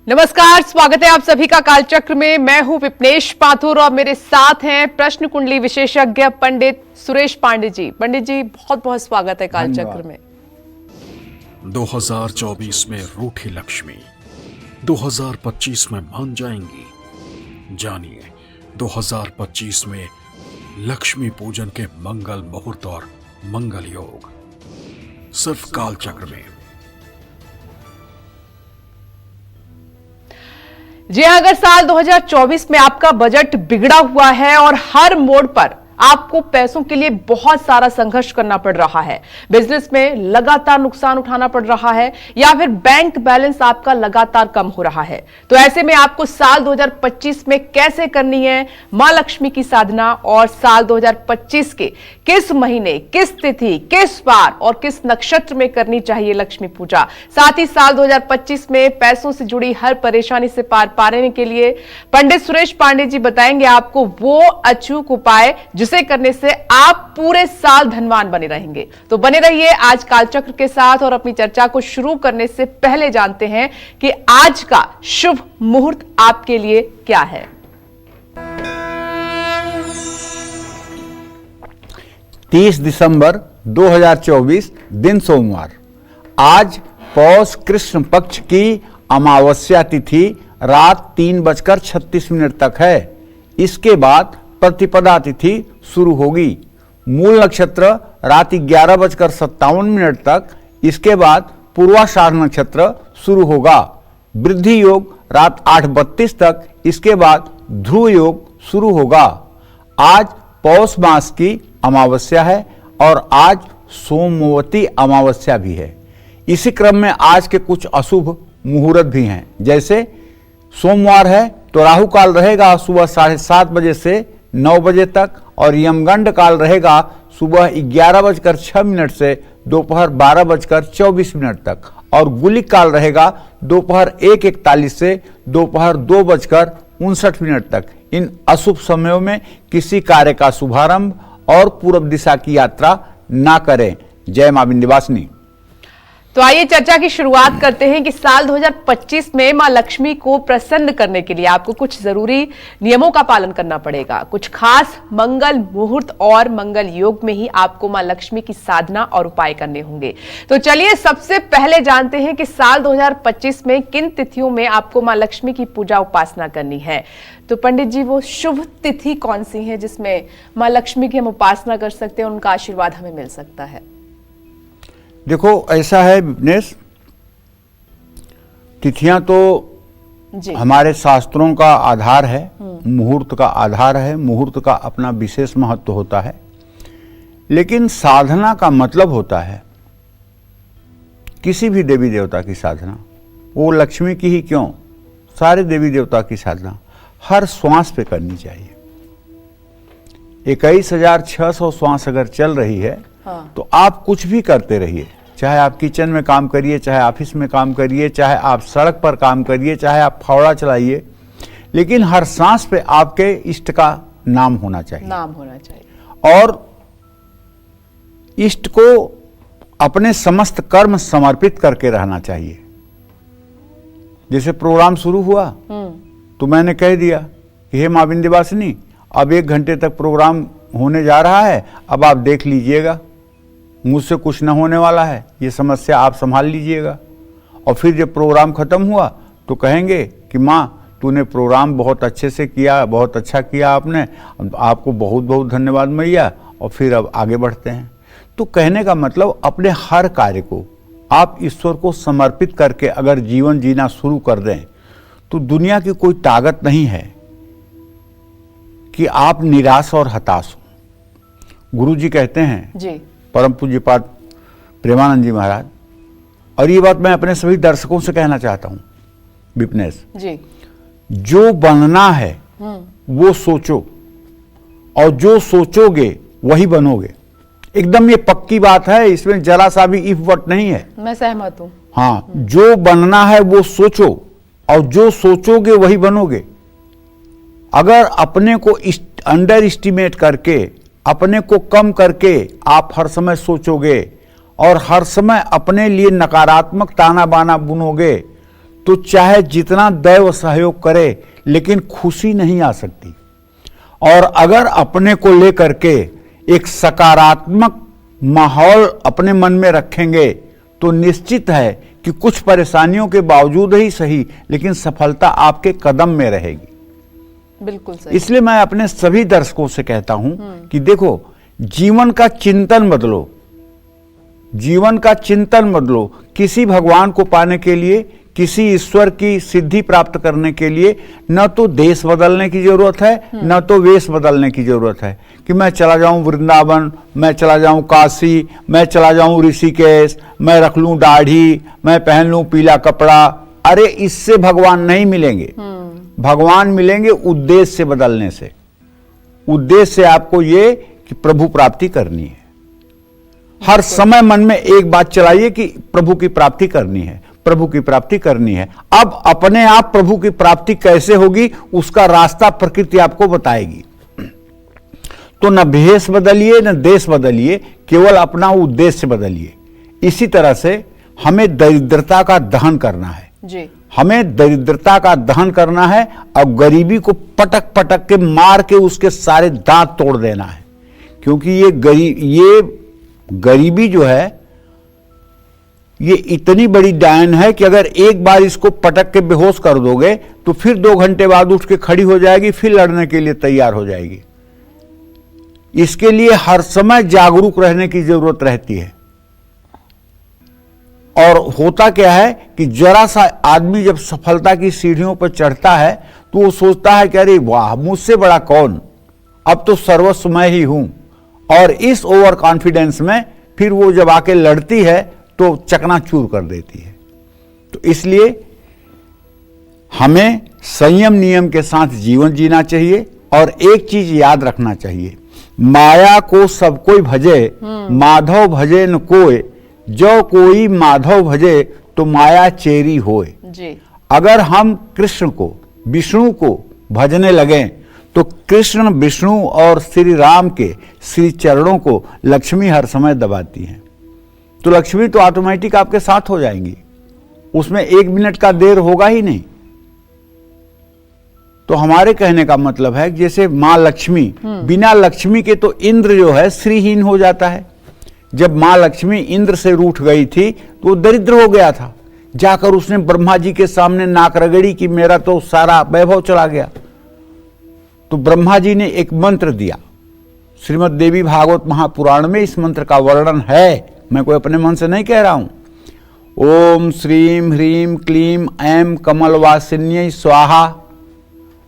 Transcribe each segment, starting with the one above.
नमस्कार, स्वागत है आप सभी का कालचक्र में। मैं हूं विपनेश पाथुर और मेरे साथ हैं प्रश्न कुंडली विशेषज्ञ पंडित सुरेश पांडे जी। पंडित जी, बहुत बहुत स्वागत है कालचक्र में। 2024 में रूठी लक्ष्मी 2025 में मान जाएंगी। जानिए 2025 में लक्ष्मी पूजन के मंगल मुहूर्त और मंगल योग सिर्फ कालचक्र में। जी हाँ, अगर साल 2024 में आपका बजट बिगड़ा हुआ है और हर मोड़ पर आपको पैसों के लिए बहुत सारा संघर्ष करना पड़ रहा है, बिजनेस में लगातार नुकसान उठाना पड़ रहा है या फिर बैंक बैलेंस आपका लगातार कम हो रहा है, तो ऐसे में आपको साल 2025 में कैसे करनी है मां लक्ष्मी की साधना और साल 2025 के किस महीने, किस तिथि, किस वार और किस नक्षत्र में करनी चाहिए लक्ष्मी पूजा। साथ ही साल 2025 में पैसों से जुड़ी हर परेशानी से पार पाने के लिए पंडित सुरेश पांडे जी बताएंगे आपको वो अचूक उपाय जिसे करने से आप पूरे साल धनवान बने रहेंगे। तो बने रहिए आज कालचक्र के साथ और अपनी चर्चा को शुरू करने से पहले जानते हैं कि आज का शुभ मुहूर्त आपके लिए क्या है। 30 दिसंबर 2024 दिन सोमवार। आज पौष कृष्ण पक्ष की अमावस्या तिथि रात 3:36 तक है। इसके बाद प्रतिपदा तिथि शुरू होगी। मूल नक्षत्र रात 11:57 तक, इसके बाद पूर्वाषाढ़ नक्षत्र शुरू होगा। वृद्धि योग रात 8:32 तक, इसके बाद ध्रुव योग शुरू होगा। आज पौष मास की अमावस्या है और आज सोमवती अमावस्या भी है। इसी क्रम में आज के कुछ अशुभ मुहूर्त भी हैं। जैसे सोमवार है तो राहु काल रहेगा सुबह 7:30 बजे से 9 बजे तक और यमगंड काल रहेगा सुबह 11:06 से दोपहर 12:24 तक और गुलिक काल रहेगा दोपहर 1:41 से दोपहर 2:59 तक। इन अशुभ समयों में किसी कार्य का शुभारंभ और पूर्व दिशा की यात्रा ना करें। जय मां विंध्यवासिनी। तो आइए चर्चा की शुरुआत करते हैं कि साल 2025 में मां लक्ष्मी को प्रसन्न करने के लिए आपको कुछ जरूरी नियमों का पालन करना पड़ेगा। कुछ खास मंगल मुहूर्त और मंगल योग में ही आपको मां लक्ष्मी की साधना और उपाय करने होंगे। तो चलिए सबसे पहले जानते हैं कि साल 2025 में किन तिथियों में आपको मां लक्ष्मी की पूजा उपासना करनी है। तो पंडित जी, वो शुभ तिथि कौन सी है जिसमें मां लक्ष्मी की हम उपासना कर सकते हैं, उनका आशीर्वाद हमें मिल सकता है? देखो, ऐसा है विपनेश, तिथियां तो हमारे शास्त्रों का आधार है, मुहूर्त का आधार है, मुहूर्त का अपना विशेष महत्व होता है। लेकिन साधना का मतलब होता है किसी भी देवी देवता की साधना, वो लक्ष्मी की ही क्यों, सारे देवी देवता की साधना हर श्वास पे करनी चाहिए। 21,600 श्वास अगर चल रही है तो आप कुछ भी करते रहिए, चाहे आप किचन में काम करिए, चाहे ऑफिस में काम करिए, चाहे आप सड़क पर काम करिए, चाहे आप फावड़ा चलाइए, लेकिन हर सांस पे आपके इष्ट का नाम होना चाहिए। और इष्ट को अपने समस्त कर्म समर्पित करके रहना चाहिए। जैसे प्रोग्राम शुरू हुआ तो मैंने कह दिया कि हे मां विंध्यवासिनी, अब 1 घंटे तक प्रोग्राम होने जा रहा है, अब आप देख लीजिएगा, मुझसे कुछ न होने वाला है, ये समस्या आप संभाल लीजिएगा। और फिर जब प्रोग्राम खत्म हुआ तो कहेंगे कि माँ तूने प्रोग्राम बहुत अच्छे से किया, बहुत अच्छा किया आपने, आपको बहुत बहुत धन्यवाद मैया। और फिर अब आगे बढ़ते हैं। तो कहने का मतलब अपने हर कार्य को आप ईश्वर को समर्पित करके अगर जीवन जीना शुरू कर दें तो दुनिया की कोई ताकत नहीं है कि आप निराश और हताश हो। गुरु जी कहते हैं जी, परम पूज्यपाद प्रेमानंद जी महाराज, और ये बात मैं अपने सभी दर्शकों से कहना चाहता हूं विपनेश जी, जो बनना है वो सोचो और जो सोचोगे वही बनोगे। एकदम ये पक्की बात है, इसमें जरा सा भी इफ वट नहीं है। मैं सहमत हूं। हाँ, जो बनना है वो सोचो और जो सोचोगे वही बनोगे। अगर अपने को अंडर एस्टिमेट करके, अपने को कम करके आप हर समय सोचोगे और हर समय अपने लिए नकारात्मक ताना बाना बुनोगे तो चाहे जितना दैव सहयोग करे लेकिन खुशी नहीं आ सकती। और अगर अपने को लेकर के एक सकारात्मक माहौल अपने मन में रखेंगे तो निश्चित है कि कुछ परेशानियों के बावजूद ही सही लेकिन सफलता आपके कदम में रहेगी। बिल्कुल सही। इसलिए मैं अपने सभी दर्शकों से कहता हूं कि देखो, जीवन का चिंतन बदलो, जीवन का चिंतन बदलो। किसी भगवान को पाने के लिए, किसी ईश्वर की सिद्धि प्राप्त करने के लिए न तो देश बदलने की जरूरत है, न तो वेश बदलने की जरूरत है कि मैं चला जाऊं वृंदावन, मैं चला जाऊं काशी, मैं चला जाऊं ऋषिकेश, मैं रख लूं दाढ़ी, मैं पहन लूं पीला कपड़ा। अरे इससे भगवान नहीं मिलेंगे। भगवान मिलेंगे उद्देश्य बदलने से। उद्देश्य आपको ये कि प्रभु प्राप्ति करनी है। हर समय मन में एक बात चलाइए कि प्रभु की प्राप्ति करनी है, प्रभु की प्राप्ति करनी है। अब अपने आप प्रभु की प्राप्ति कैसे होगी उसका रास्ता प्रकृति आपको बताएगी। तो न भेष बदलिए न देश बदलिए, केवल अपना उद्देश्य बदलिए। इसी तरह से हमें दरिद्रता का दहन करना है जी। हमें दरिद्रता का दहन करना है और गरीबी को पटक पटक के मार के उसके सारे दांत तोड़ देना है। क्योंकि ये गरीबी जो है ये इतनी बड़ी डायन है कि अगर एक बार इसको पटक के बेहोश कर दोगे तो फिर 2 घंटे बाद उठ के खड़ी हो जाएगी, फिर लड़ने के लिए तैयार हो जाएगी। इसके लिए हर समय जागरूक रहने की जरूरत रहती है। और होता क्या है कि जरा सा आदमी जब सफलता की सीढ़ियों पर चढ़ता है तो वो सोचता है कि अरे वाह, मुझसे बड़ा कौन, अब तो सर्वस्व मैं ही हूं। और इस ओवर कॉन्फिडेंस में फिर वो जब आके लड़ती है तो चकनाचूर कर देती है। तो इसलिए हमें संयम नियम के साथ जीवन जीना चाहिए। और एक चीज याद रखना चाहिए, माया को सब कोई भजे, माधव भजे न कोय, जो कोई माधव भजे तो माया चेरी होए। जी। अगर हम कृष्ण को, विष्णु को भजने लगें तो कृष्ण, विष्णु और श्री राम के श्री चरणों को लक्ष्मी हर समय दबाती हैं। तो लक्ष्मी तो ऑटोमेटिक आपके साथ हो जाएंगी, उसमें 1 मिनट का देर होगा ही नहीं। तो हमारे कहने का मतलब है जैसे मां लक्ष्मी, बिना लक्ष्मी के तो इंद्र जो है श्रीहीन हो जाता है। जब मां लक्ष्मी इंद्र से रूठ गई थी तो वो दरिद्र हो गया था। जाकर उसने ब्रह्मा जी के सामने नाक रगड़ी कि मेरा तो सारा वैभव चला गया। तो ब्रह्मा जी ने एक मंत्र दिया, श्रीमद् देवी भागवत महापुराण में इस मंत्र का वर्णन है, मैं कोई अपने मन से नहीं कह रहा हूं। ओम श्रीम ह्रीम क्लीम ऐम कमलवासिन्यै स्वाहा।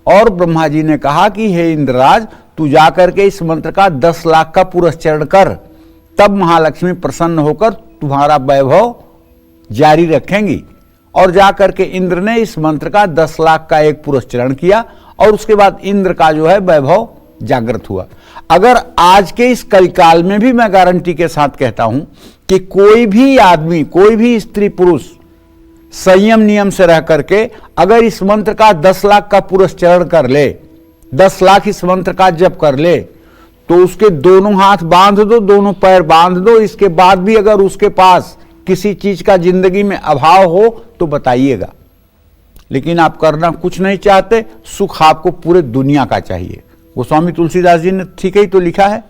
और ब्रह्मा जी ने कहा कि हे इंद्रराज, तू जाकर के इस मंत्र का 10 लाख का पुरस्चरण कर, तब महालक्ष्मी प्रसन्न होकर तुम्हारा वैभव जारी रखेंगी। और जाकर के इंद्र ने इस मंत्र का 10 लाख का एक पुरस्चरण किया और उसके बाद इंद्र का जो है वैभव जागृत हुआ। अगर आज के इस कलिकाल में भी मैं गारंटी के साथ कहता हूं कि कोई भी आदमी, कोई भी स्त्री पुरुष संयम नियम से रह करके अगर इस मंत्र का 10 लाख का पुरस्चरण कर ले, 10 लाख इस मंत्र का जप कर ले, तो उसके दोनों हाथ बांध दो, दोनों पैर बांध दो। इसके बाद भी अगर उसके पास किसी चीज का जिंदगी में अभाव हो तो बताइएगा। लेकिन आप करना कुछ नहीं चाहते, सुख आपको पूरे दुनिया का चाहिए। गोस्वामी तुलसीदास जी ने ठीक ही तो लिखा है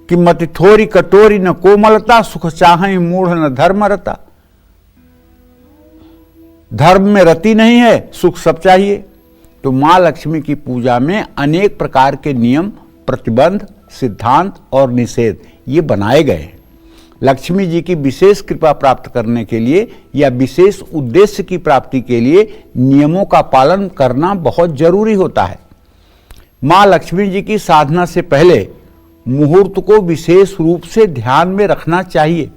कि मति थोरी कटोरी न कोमलता, सुख चाहे मूढ़ न धर्म रता। धर्म में रति नहीं है, सुख सब चाहिए। तो मां लक्ष्मी की पूजा में अनेक प्रकार के नियम, प्रतिबंध, सिद्धांत और निषेध ये बनाए गए हैं। लक्ष्मी जी की विशेष कृपा प्राप्त करने के लिए या विशेष उद्देश्य की प्राप्ति के लिए नियमों का पालन करना बहुत जरूरी होता है। मां लक्ष्मी जी की साधना से पहले मुहूर्त को विशेष रूप से ध्यान में रखना चाहिए।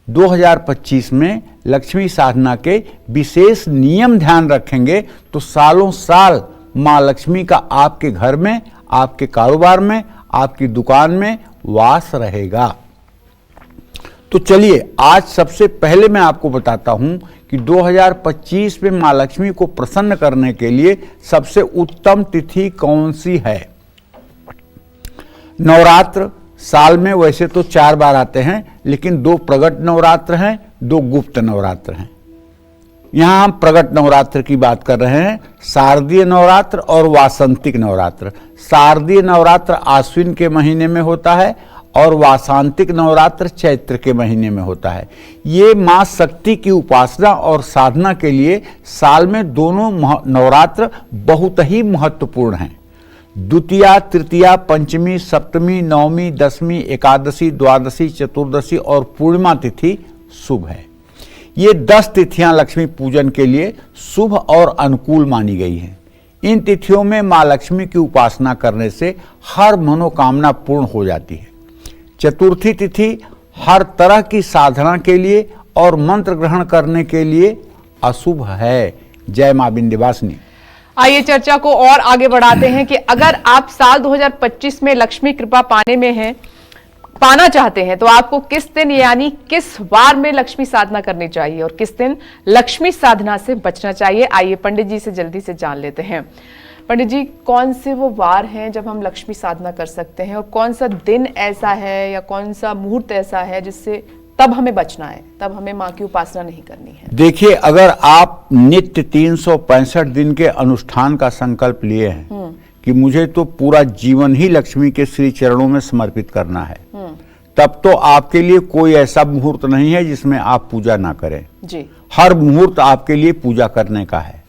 2025 में लक्ष्मी साधना के विशेष नियम ध्यान रखेंगे तो सालों साल मां लक्ष्मी का आपके घर में, आपके कारोबार में, आपकी दुकान में वास रहेगा। तो चलिए आज सबसे पहले मैं आपको बताता हूं कि 2025 में मां लक्ष्मी को प्रसन्न करने के लिए सबसे उत्तम तिथि कौन सी है। नवरात्र साल में वैसे तो 4 बार आते हैं, लेकिन 2 प्रगट नवरात्र हैं, 2 गुप्त नवरात्र हैं। यहाँ हम प्रगट नवरात्र की बात कर रहे हैं, शारदीय नवरात्र और वासंतिक नवरात्र। शारदीय नवरात्र आश्विन के महीने में होता है और वासंतिक नवरात्र चैत्र के महीने में होता है। ये माँ शक्ति की उपासना और साधना के लिए साल में दोनों नवरात्र बहुत ही महत्वपूर्ण हैं। द्वितीया, तृतीया, पंचमी, सप्तमी, नवमी, दशमी, एकादशी, द्वादशी, चतुर्दशी और पूर्णिमा तिथि शुभ है। ये 10 तिथियां लक्ष्मी पूजन के लिए शुभ और अनुकूल मानी गई हैं। इन तिथियों में माँ लक्ष्मी की उपासना करने से हर मनोकामना पूर्ण हो जाती है। चतुर्थी तिथि हर तरह की साधना के लिए और मंत्र ग्रहण करने के लिए अशुभ है। जय मां विंध्यवासिनी। आइए चर्चा को और आगे बढ़ाते हैं कि अगर आप साल 2025 में लक्ष्मी कृपा पाना चाहते हैं तो आपको किस दिन यानी किस वार में लक्ष्मी साधना करनी चाहिए और किस दिन लक्ष्मी साधना से बचना चाहिए। आइए पंडित जी से जल्दी से जान लेते हैं। पंडित जी, कौन से वो वार हैं जब हम लक्ष्मी साधना कर सकते हैं और कौन सा दिन ऐसा है या कौन सा मुहूर्त ऐसा है जिससे तब हमें बचना है, तब हमें माँ की उपासना नहीं करनी है? देखिए, अगर आप नित्य 365 दिन के अनुष्ठान का संकल्प लिए हैं कि मुझे तो पूरा जीवन ही लक्ष्मी के श्री चरणों में समर्पित करना है, तब तो आपके लिए कोई ऐसा मुहूर्त नहीं है जिसमें आप पूजा ना करें जी। हर मुहूर्त आपके लिए पूजा करने का है।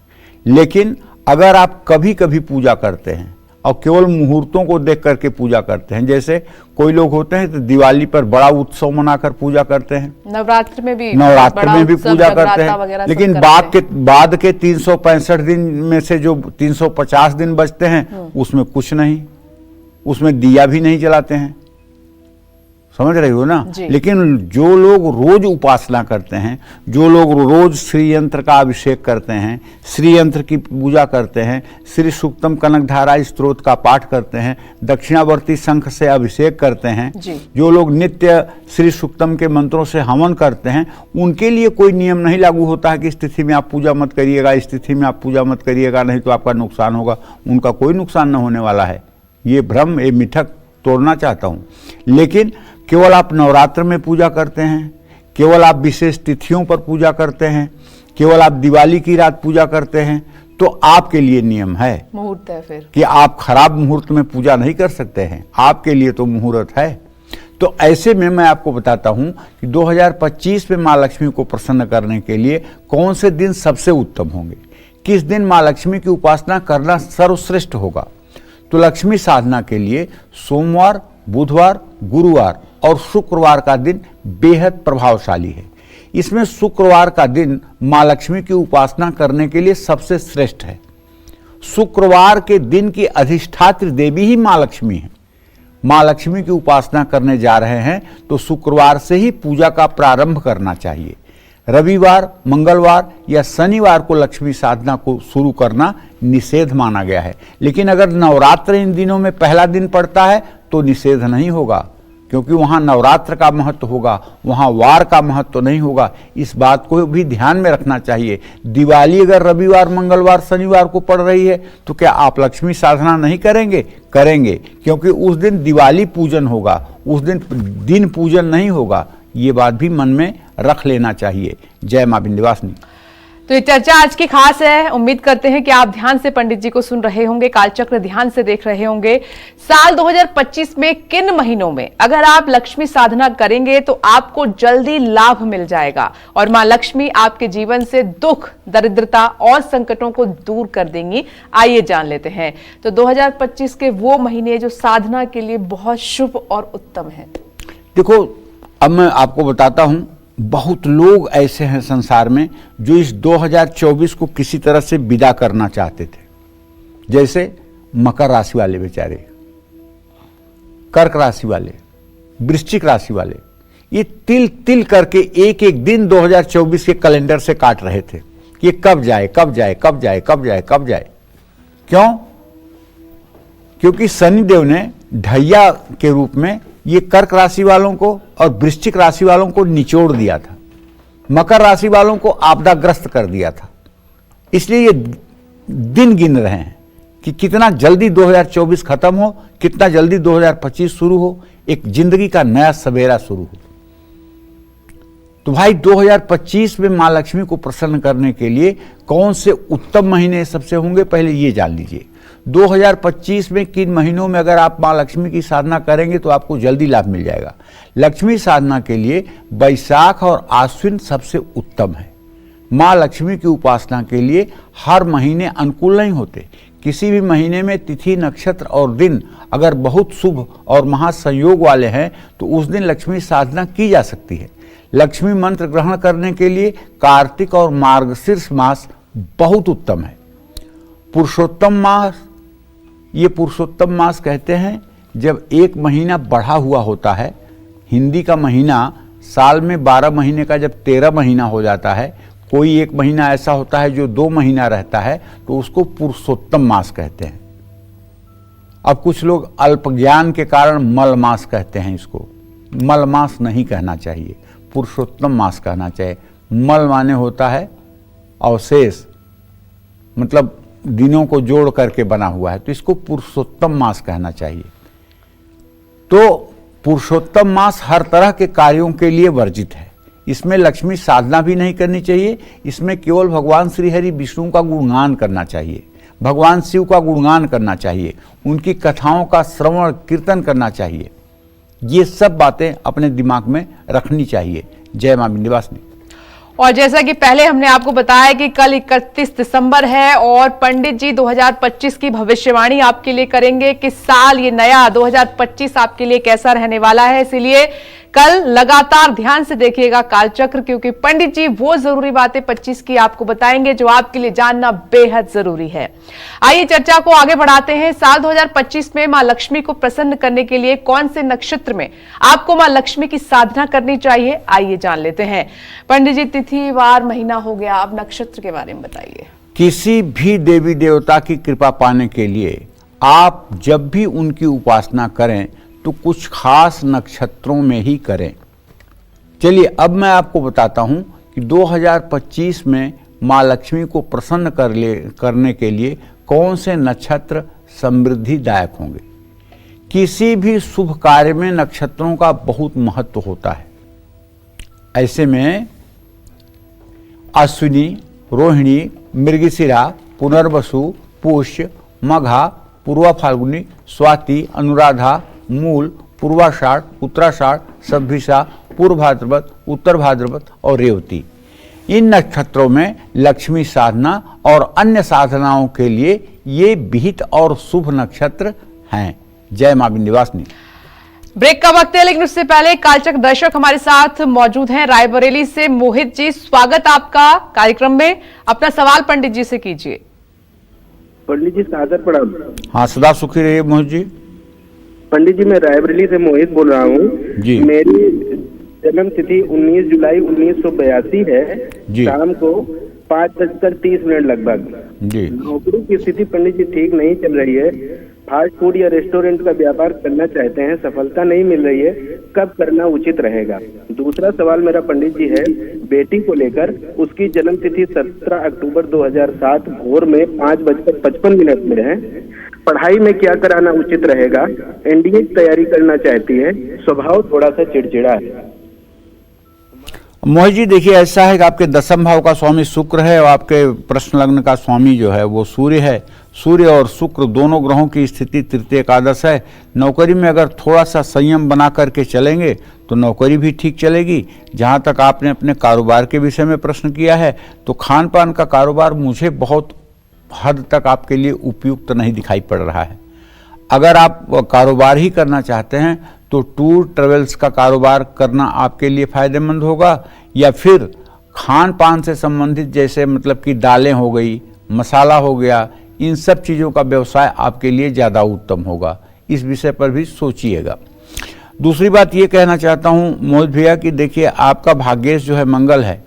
लेकिन अगर आप कभी कभी पूजा करते हैं और केवल मुहूर्तों को देख करके पूजा करते हैं, जैसे कोई लोग होते हैं तो दिवाली पर बड़ा उत्सव मनाकर पूजा करते हैं, नवरात्र में भी पूजा करते हैं, लेकिन बाद के 365 दिन में से जो 350 दिन बचते हैं उसमें कुछ नहीं, उसमें दिया भी नहीं जलाते हैं। समझ रही हो ना? लेकिन जो लोग रोज उपासना करते हैं, जो लोग रोज श्री यंत्र का अभिषेक करते हैं, श्री यंत्र की पूजा करते हैं, श्री सूक्तम कनकधारा स्तोत्र का पाठ करते हैं, दक्षिणावर्ती शंख से अभिषेक करते हैं, जो लोग नित्य श्री सूक्तम के मंत्रों से हवन करते हैं, उनके लिए कोई नियम नहीं लागू होता है कि इस तिथि में आप पूजा मत करिएगा, इस तिथि में आप पूजा मत करिएगा, नहीं तो आपका नुकसान होगा। उनका कोई नुकसान न होने वाला है। ये भ्रम, ये मिथक तोड़ना चाहता हूँ। लेकिन केवल आप नवरात्र में पूजा करते हैं, केवल आप विशेष तिथियों पर पूजा करते हैं, केवल आप दिवाली की रात पूजा करते हैं, तो आपके लिए नियम है, मुहूर्त है फिर कि आप खराब मुहूर्त में पूजा नहीं कर सकते हैं। आपके लिए तो मुहूर्त है। तो ऐसे में मैं आपको बताता हूं कि 2025 में माँ लक्ष्मी को प्रसन्न करने के लिए कौन से दिन सबसे उत्तम होंगे, किस दिन माँ लक्ष्मी की उपासना करना सर्वश्रेष्ठ होगा। तो लक्ष्मी साधना के लिए सोमवार, बुधवार, गुरुवार और शुक्रवार का दिन बेहद प्रभावशाली है। इसमें शुक्रवार का दिन माँ लक्ष्मी की उपासना करने के लिए सबसे श्रेष्ठ है। शुक्रवार के दिन की अधिष्ठात्री देवी ही माँ लक्ष्मी है। माँ लक्ष्मी की उपासना करने जा रहे हैं तो शुक्रवार से ही पूजा का प्रारंभ करना चाहिए। रविवार, मंगलवार या शनिवार को लक्ष्मी साधना को शुरू करना निषेध माना गया है। लेकिन अगर नवरात्र इन दिनों में पहला दिन पड़ता है तो निषेध नहीं होगा, क्योंकि वहाँ नवरात्र का महत्व होगा, वहाँ वार का महत्व तो नहीं होगा। इस बात को भी ध्यान में रखना चाहिए। दिवाली अगर रविवार, मंगलवार, शनिवार को पड़ रही है तो क्या आप लक्ष्मी साधना नहीं करेंगे? करेंगे, क्योंकि उस दिन दिवाली पूजन होगा, उस दिन पूजन नहीं होगा। ये बात भी मन में रख लेना चाहिए। जय मां विंध्यवासिनी। तो ये चर्चा आज की खास है। उम्मीद करते हैं कि आप ध्यान से पंडित जी को सुन रहे होंगे, कालचक्र ध्यान से देख रहे होंगे। साल 2025 में किन महीनों में अगर आप लक्ष्मी साधना करेंगे तो आपको जल्दी लाभ मिल जाएगा और मां लक्ष्मी आपके जीवन से दुख, दरिद्रता और संकटों को दूर कर देंगी। आइए जान लेते हैं। तो 2025 के वो महीने जो साधना के लिए बहुत शुभ और उत्तम है। देखो, अब मैं आपको बताता हूं, बहुत लोग ऐसे हैं संसार में जो इस 2024 को किसी तरह से विदा करना चाहते थे। जैसे मकर राशि वाले बेचारे, कर्क राशि वाले, वृश्चिक राशि वाले, ये तिल तिल करके एक एक दिन 2024 के कैलेंडर से काट रहे थे कि ये कब जाए, कब जाए, कब जाए, कब जाए, कब जाए। क्यों? क्योंकि शनिदेव ने ढैया के रूप में ये कर्क राशि वालों को और वृश्चिक राशि वालों को निचोड़ दिया था, मकर राशि वालों को आपदाग्रस्त कर दिया था। इसलिए ये दिन गिन रहे हैं कि कितना जल्दी 2024 खत्म हो, कितना जल्दी 2025 शुरू हो, एक जिंदगी का नया सवेरा शुरू हो। तो भाई 2025 में माँ लक्ष्मी को प्रसन्न करने के लिए कौन से उत्तम महीने सबसे होंगे, पहले ये जान लीजिए। 2025 में किन महीनों में अगर आप माँ लक्ष्मी की साधना करेंगे तो आपको जल्दी लाभ मिल जाएगा। लक्ष्मी साधना के लिए वैशाख और आश्विन सबसे उत्तम है। माँ लक्ष्मी की उपासना के लिए हर महीने अनुकूल नहीं होते। किसी भी महीने में तिथि, नक्षत्र और दिन अगर बहुत शुभ और महासंयोग वाले हैं तो उस दिन लक्ष्मी साधना की जा सकती है। लक्ष्मी मंत्र ग्रहण करने के लिए कार्तिक और मार्गशीर्ष मास बहुत उत्तम है। पुरुषोत्तम मास, ये पुरुषोत्तम मास कहते हैं जब एक महीना बढ़ा हुआ होता है। हिंदी का महीना साल में 12 महीने का जब 13 महीना हो जाता है, कोई एक महीना ऐसा होता है जो 2 महीना रहता है, तो उसको पुरुषोत्तम मास कहते हैं। अब कुछ लोग अल्प ज्ञान के कारण मल मास कहते हैं, इसको मल मास नहीं कहना चाहिए, पुरुषोत्तम मास कहना चाहिए। मल माने होता है अवशेष, मतलब दिनों को जोड़ करके बना हुआ है, तो इसको पुरुषोत्तम मास कहना चाहिए। तो पुरुषोत्तम मास हर तरह के कार्यों के लिए वर्जित है। इसमें लक्ष्मी साधना भी नहीं करनी चाहिए। इसमें केवल भगवान श्री हरि विष्णु का गुणगान करना चाहिए, भगवान शिव का गुणगान करना चाहिए, उनकी कथाओं का श्रवण कीर्तन करना चाहिए। ये सब बातें अपने दिमाग में रखनी चाहिए। जय मां विंध्यवासिनी। और जैसा कि पहले हमने आपको बताया कि कल 31 दिसंबर है और पंडित जी 2025 की भविष्यवाणी आपके लिए करेंगे कि साल ये नया 2025 आपके लिए कैसा रहने वाला है। इसीलिए कल लगातार ध्यान से देखिएगा कालचक्र, क्योंकि पंडित जी वो जरूरी बातें 25 की आपको बताएंगे जो आपके लिए जानना बेहद जरूरी है। आइए चर्चा को आगे बढ़ाते हैं। साल 2025 में मां लक्ष्मी को प्रसन्न करने के लिए कौन से नक्षत्र में आपको मां लक्ष्मी की साधना करनी चाहिए, आइए जान लेते हैं। पंडित जी, तिथि, वार, महीना हो गया, अब नक्षत्र के बारे में बताइए। किसी भी देवी देवता की कृपा पाने के लिए आप जब भी उनकी उपासना करें तो कुछ खास नक्षत्रों में ही करें। चलिए अब मैं आपको बताता हूं कि 2025 में मां लक्ष्मी को प्रसन्न करने के लिए कौन से नक्षत्र समृद्धिदायक होंगे। किसी भी शुभ कार्य में नक्षत्रों का बहुत महत्व होता है। ऐसे में अश्विनी, रोहिणी, मृगशिरा, पुनर्वसु, पुष्य, मघा, पूर्वा फाल्गुनी, स्वाति, अनुराधा, मूल, पूर्वाषाढ़, उत्तराषाढ़, सभ्भिषा, पूर्व भाद्रपद, उत्तर भाद्रपद और रेवती। इन नक्षत्रों में लक्ष्मी साधना और अन्य साधनाओं के लिए ये विहित और शुभ नक्षत्र हैं। जय मां विंध्यवासिनी। ब्रेक का वक्त है, लेकिन उससे पहले कालचक्र दर्शक हमारे साथ मौजूद हैं रायबरेली से। मोहित जी, स्वागत आपका कार्यक्रम में। अपना सवाल पंडित जी से कीजिए। पंडित जी सादर प्रणाम। हाँ, सदा सुखी रहिए मोहित जी। पंडित जी, मैं रायबरेली से मोहित बोल रहा हूँ जी। मेरी जन्म तिथि 19 जुलाई 1982 है जी। शाम को 5:30 लगभग जी। नौकरी की स्थिति पंडित जी ठीक नहीं चल रही है। फास्ट फूड या रेस्टोरेंट का व्यापार करना चाहते हैं, सफलता नहीं मिल रही है, कब करना उचित रहेगा। दूसरा सवाल मेरा पंडित जी है बेटी को लेकर। उसकी जन्म तिथि 17 अक्टूबर 2007 भोर में 5:55 में है। पढ़ाई में क्या कराना उचित रहेगा। एनडीए की तैयारी करना चाहती है, स्वभाव थोड़ा सा चिड़चिड़ा है। मोहित जी, देखिए ऐसा है कि आपके दशम भाव का स्वामी शुक्र है और आपके प्रश्न लग्न का स्वामी जो है वो सूर्य है। सूर्य और शुक्र दोनों ग्रहों की स्थिति तृतीय एकादश है। नौकरी में अगर थोड़ा सा संयम बना करके चलेंगे तो नौकरी भी ठीक चलेगी। जहाँ तक आपने अपने कारोबार के विषय में प्रश्न किया है तो खान पान का कारोबार मुझे बहुत हद तक आपके लिए उपयुक्त नहीं दिखाई पड़ रहा है। अगर आप कारोबार ही करना चाहते हैं तो टूर ट्रेवल्स का कारोबार करना आपके लिए फ़ायदेमंद होगा, या फिर खान पान से संबंधित जैसे मतलब कि दालें हो गई, मसाला हो गया, इन सब चीज़ों का व्यवसाय आपके लिए ज़्यादा उत्तम होगा। इस विषय पर भी सोचिएगा। दूसरी बात ये कहना चाहता हूँ मोहित भैया कि देखिए आपका भाग्येश जो है मंगल है।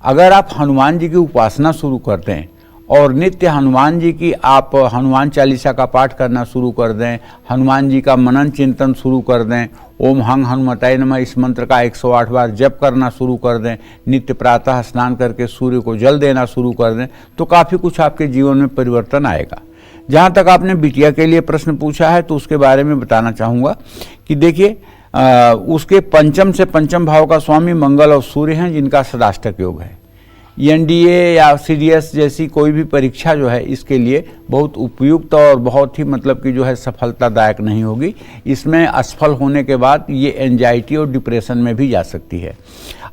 अगर आप हनुमान जी की उपासना शुरू करते हैं और नित्य हनुमान जी की आप हनुमान चालीसा का पाठ करना शुरू कर दें, हनुमान जी का मनन चिंतन शुरू कर दें, ओम हंग हनुमताय नमः इस मंत्र का 108 बार जप करना शुरू कर दें, नित्य प्रातः स्नान करके सूर्य को जल देना शुरू कर दें, तो काफ़ी कुछ आपके जीवन में परिवर्तन आएगा। जहाँ तक आपने बिटिया के लिए प्रश्न पूछा है तो उसके बारे में बताना चाहूँगा कि देखिए उसके पंचम से पंचम भाव का स्वामी मंगल और सूर्य हैं, जिनका सदाष्टक योग है। एनडीए या सीडीएस जैसी कोई भी परीक्षा जो है इसके लिए बहुत उपयुक्त और बहुत ही मतलब कि जो है सफलतादायक नहीं होगी। इसमें असफल होने के बाद ये एंजाइटी और डिप्रेशन में भी जा सकती है।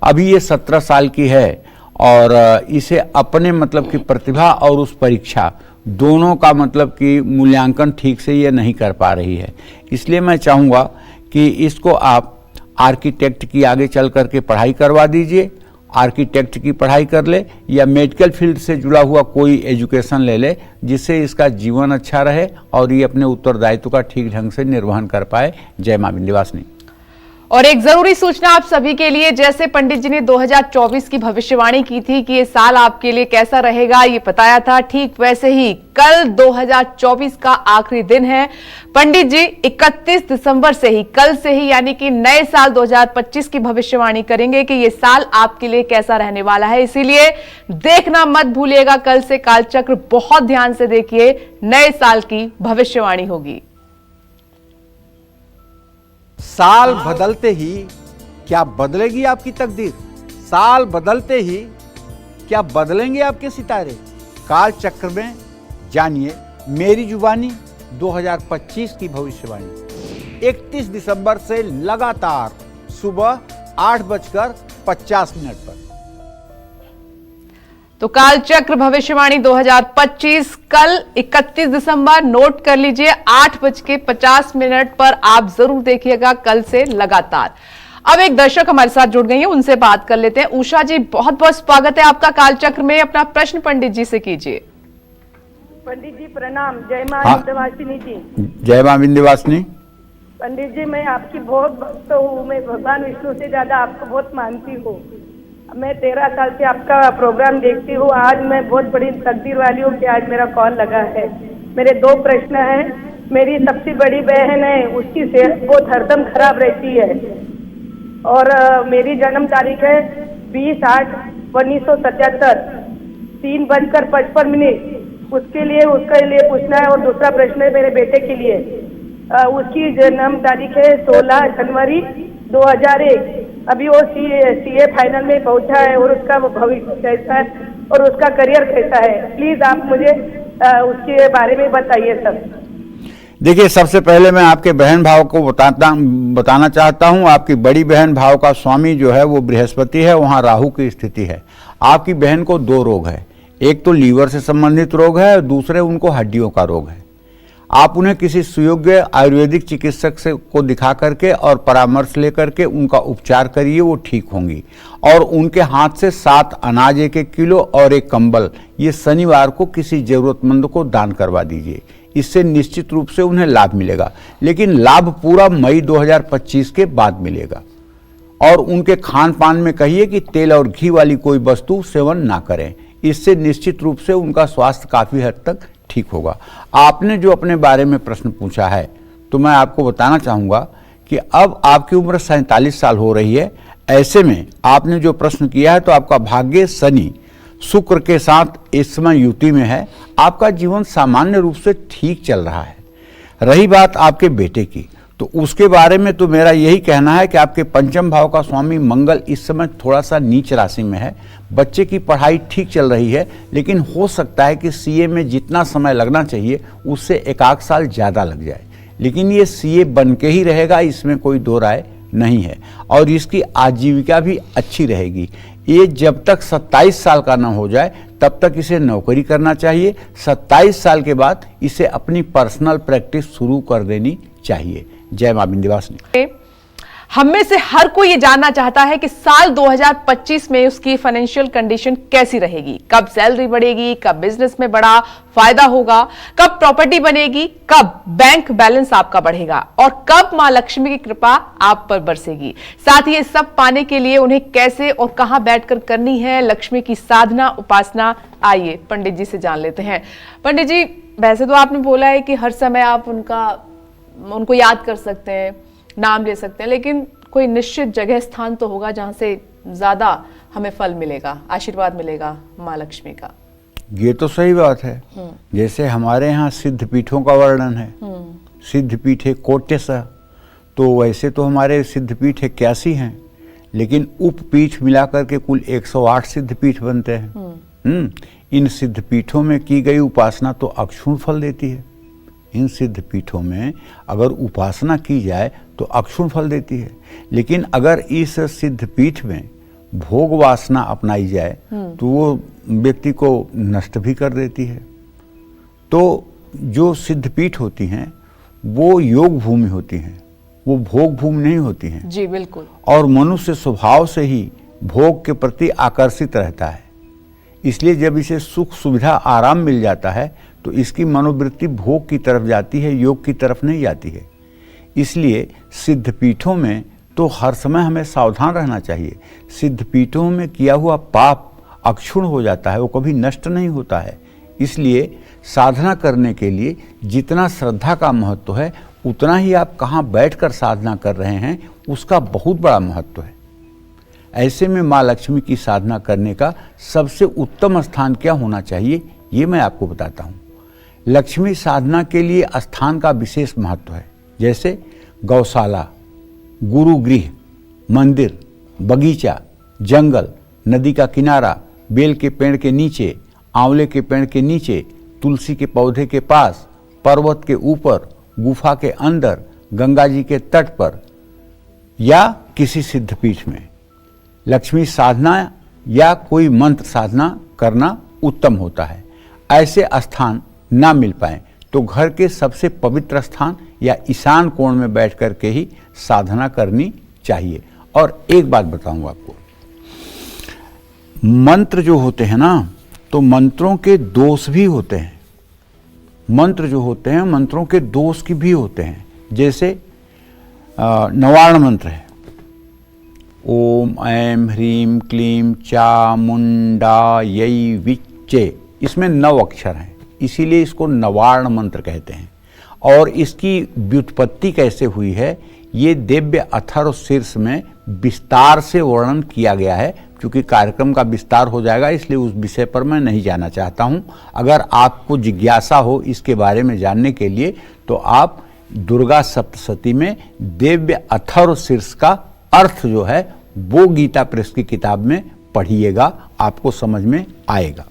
अभी ये 17 साल की है और इसे अपने मतलब की प्रतिभा और उस परीक्षा दोनों का मतलब कि मूल्यांकन ठीक से ये नहीं कर पा रही है। इसलिए मैं चाहूँगा कि इसको आप आर्किटेक्ट की आगे चल करके पढ़ाई करवा दीजिए। आर्किटेक्ट की पढ़ाई कर ले या मेडिकल फील्ड से जुड़ा हुआ कोई एजुकेशन ले ले, जिससे इसका जीवन अच्छा रहे और ये अपने उत्तरदायित्व का ठीक ढंग से निर्वहन कर पाए। जय मां विंध्यवासिनी। और एक जरूरी सूचना आप सभी के लिए, जैसे पंडित जी ने 2024 की भविष्यवाणी की थी कि ये साल आपके लिए कैसा रहेगा, ये बताया था, ठीक वैसे ही कल 2024 का आखिरी दिन है। पंडित जी 31 दिसंबर से ही, कल से ही, यानी कि नए साल 2025 की भविष्यवाणी करेंगे कि ये साल आपके लिए कैसा रहने वाला है। इसीलिए देखना मत भूलिएगा, कल से कालचक्र बहुत ध्यान से देखिए, नए साल की भविष्यवाणी होगी। साल बदलते ही क्या बदलेगी आपकी तकदीर? साल बदलते ही क्या बदलेंगे आपके सितारे? काल चक्र में जानिए मेरी जुबानी 2025 की भविष्यवाणी। 31 दिसंबर से लगातार सुबह 8:50 पर। तो कालचक्र भविष्यवाणी 2025 कल 31 दिसंबर, नोट कर लीजिए, 8:50 पर आप जरूर देखिएगा, कल से लगातार। अब एक दर्शक हमारे साथ जुड़ गई हैं, उनसे बात कर लेते हैं। उषा जी, बहुत बहुत स्वागत है आपका कालचक्र में। अपना प्रश्न पंडित जी से कीजिए। पंडित जी प्रणाम। जय मां विंध्यवासिनी जी। जय मां विंध्यवासिनी। पंडित जी, मैं आपकी बहुत भक्त हूँ। मैं भगवान विष्णु से ज्यादा आपको बहुत मानती हूँ। मैं 13 साल से आपका प्रोग्राम देखती हूँ। आज मैं बहुत बड़ी तकदीर वाली हूँ कि आज मेरा कॉल लगा है। मेरे 2 प्रश्न हैं। मेरी सबसे बड़ी बहन है, उसकी सेहत बहुत हरदम खराब रहती है और मेरी जन्म तारीख है 20/8/1977, 3:55। उसके लिए पूछना है। और दूसरा प्रश्न है मेरे बेटे के लिए। उसकी जन्म तारीख है 16 जनवरी 2001। अभी वो सीए फाइनल में पहुंचा है और उसका भविष्य कैसा है और उसका करियर कैसा है, प्लीज आप मुझे उसके बारे में बताइए सब। देखिए, सबसे पहले मैं आपके बहन भाव को बताना चाहता हूं। आपकी बड़ी बहन भाव का स्वामी जो है वो बृहस्पति है, वहां राहु की स्थिति है। आपकी बहन को 2 रोग है, एक तो लीवर से संबंधित रोग है और दूसरे उनको हड्डियों का रोग है। आप उन्हें किसी सुयोग्य आयुर्वेदिक चिकित्सक से को दिखा करके और परामर्श लेकर के उनका उपचार करिए, वो ठीक होंगी। और उनके हाथ से 7 अनाज 1-1 किलो और 1 कंबल ये शनिवार को किसी जरूरतमंद को दान करवा दीजिए। इससे निश्चित रूप से उन्हें लाभ मिलेगा, लेकिन लाभ पूरा मई 2025 के बाद मिलेगा। और उनके खान पान में कहिए कि तेल और घी वाली कोई वस्तु सेवन ना करें। इससे निश्चित रूप से उनका स्वास्थ्य काफी हद तक ठीक होगा। आपने जो अपने बारे में प्रश्न पूछा है, तो मैं आपको बताना चाहूँगा कि अब आपकी उम्र 47 साल हो रही है। ऐसे में आपने जो प्रश्न किया है, तो आपका भाग्य शनि शुक्र के साथ इस समय युति में है। आपका जीवन सामान्य रूप से ठीक चल रहा है। रही बात आपके बेटे की, तो उसके बारे में तो मेरा यही कहना है कि आपके पंचम भाव का स्वामी मंगल इस समय थोड़ा सा नीच राशि में है। बच्चे की पढ़ाई ठीक चल रही है, लेकिन हो सकता है कि सीए में जितना समय लगना चाहिए उससे 1-8 साल ज़्यादा लग जाए। लेकिन ये सीए बन के ही रहेगा, इसमें कोई 2 राय नहीं है। और इसकी आजीविका भी अच्छी रहेगी। ये जब तक 27 साल का ना हो जाए तब तक इसे नौकरी करना चाहिए। 27 साल के बाद इसे अपनी पर्सनल प्रैक्टिस शुरू कर देनी चाहिए। जय मां विंध्यवासिनी। हम में से हर कोई ये जानना चाहता है कि साल 2025 में उसकी फाइनेंशियल कंडीशन कैसी रहेगी, कब सैलरी बढ़ेगी, कब बिजनेस में बड़ा फायदा होगा, कब प्रॉपर्टी बनेगी, कब बैंक बैलेंस आपका बढ़ेगा और कब मां लक्ष्मी की कृपा आप पर बरसेगी। साथ ही ये सब पाने के लिए उन्हें कैसे और कहां बैठकर करनी है लक्ष्मी की साधना उपासना। आइए पंडित जी से जान लेते हैं। पंडित जी, वैसे तो आपने बोला है कि हर समय आप उनको याद कर सकते हैं, नाम ले सकते हैं, लेकिन कोई निश्चित जगह स्थान तो होगा जहां से ज्यादा हमें फल मिलेगा, आशीर्वाद मिलेगा मां लक्ष्मी का। ये तो सही बात है। जैसे हमारे यहाँ सिद्ध पीठों का वर्णन है, सिद्ध पीठे कोट्यस, तो वैसे तो हमारे सिद्धपीठ 81 हैं, लेकिन उपपीठ मिलाकर के कुल 108 सिद्धपीठ बनते हैं। इन सिद्धपीठों में की गई उपासना तो अक्षुण फल देती है। इन सिद्धपीठों में अगर उपासना की जाए तो अक्षुण फल देती है, लेकिन अगर इस सिद्धपीठ में भोग वासना अपनाई जाए तो वो व्यक्ति को नष्ट भी कर देती है। तो जो सिद्धपीठ होती हैं वो योग भूमि होती हैं, वो भोग भूमि नहीं होती हैं। जी बिल्कुल। और मनुष्य स्वभाव से ही भोग के प्रति आकर्षित रहता है, इसलिए जब इसे सुख सुविधा आराम मिल जाता है तो इसकी मनोवृत्ति भोग की तरफ जाती है, योग की तरफ नहीं जाती है। इसलिए सिद्धपीठों में तो हर समय हमें सावधान रहना चाहिए। सिद्धपीठों में किया हुआ पाप अक्षुण हो जाता है, वो कभी नष्ट नहीं होता है। इसलिए साधना करने के लिए जितना श्रद्धा का महत्व है उतना ही आप कहाँ बैठकर साधना कर रहे हैं उसका बहुत बड़ा महत्व है। ऐसे में माँ लक्ष्मी की साधना करने का सबसे उत्तम स्थान क्या होना चाहिए ये मैं आपको बताता हूँ। लक्ष्मी साधना के लिए स्थान का विशेष महत्व है, जैसे गौशाला, गुरुगृह, मंदिर, बगीचा, जंगल, नदी का किनारा, बेल के पेड़ के नीचे, आंवले के पेड़ के नीचे, तुलसी के पौधे के पास, पर्वत के ऊपर, गुफा के अंदर, गंगा जी के तट पर या किसी सिद्धपीठ में लक्ष्मी साधना या कोई मंत्र साधना करना उत्तम होता है। ऐसे स्थान ना मिल पाए तो घर के सबसे पवित्र स्थान या ईशान कोण में बैठ कर के ही साधना करनी चाहिए। और एक बात बताऊंगा आपको, मंत्र जो होते हैं ना, तो मंत्रों के दोष भी होते हैं। मंत्र जो होते हैं मंत्रों के दोष की भी होते हैं। जैसे नवार्ण मंत्र है, ओम ऐं ह्रीं क्लीं चामुंडायै विच्चे, इसमें 9 अक्षर हैं, इसीलिए इसको नवार्ण मंत्र कहते हैं। और इसकी व्युत्पत्ति कैसे हुई है ये दिव्य अथर्व शीर्ष में विस्तार से वर्णन किया गया है। क्योंकि कार्यक्रम का विस्तार हो जाएगा इसलिए उस विषय पर मैं नहीं जाना चाहता हूं। अगर आपको जिज्ञासा हो इसके बारे में जानने के लिए तो आप दुर्गा सप्तशती में दिव्य अथर्व शीर्ष का अर्थ जो है वो गीता प्रेस की किताब में पढ़िएगा, आपको समझ में आएगा।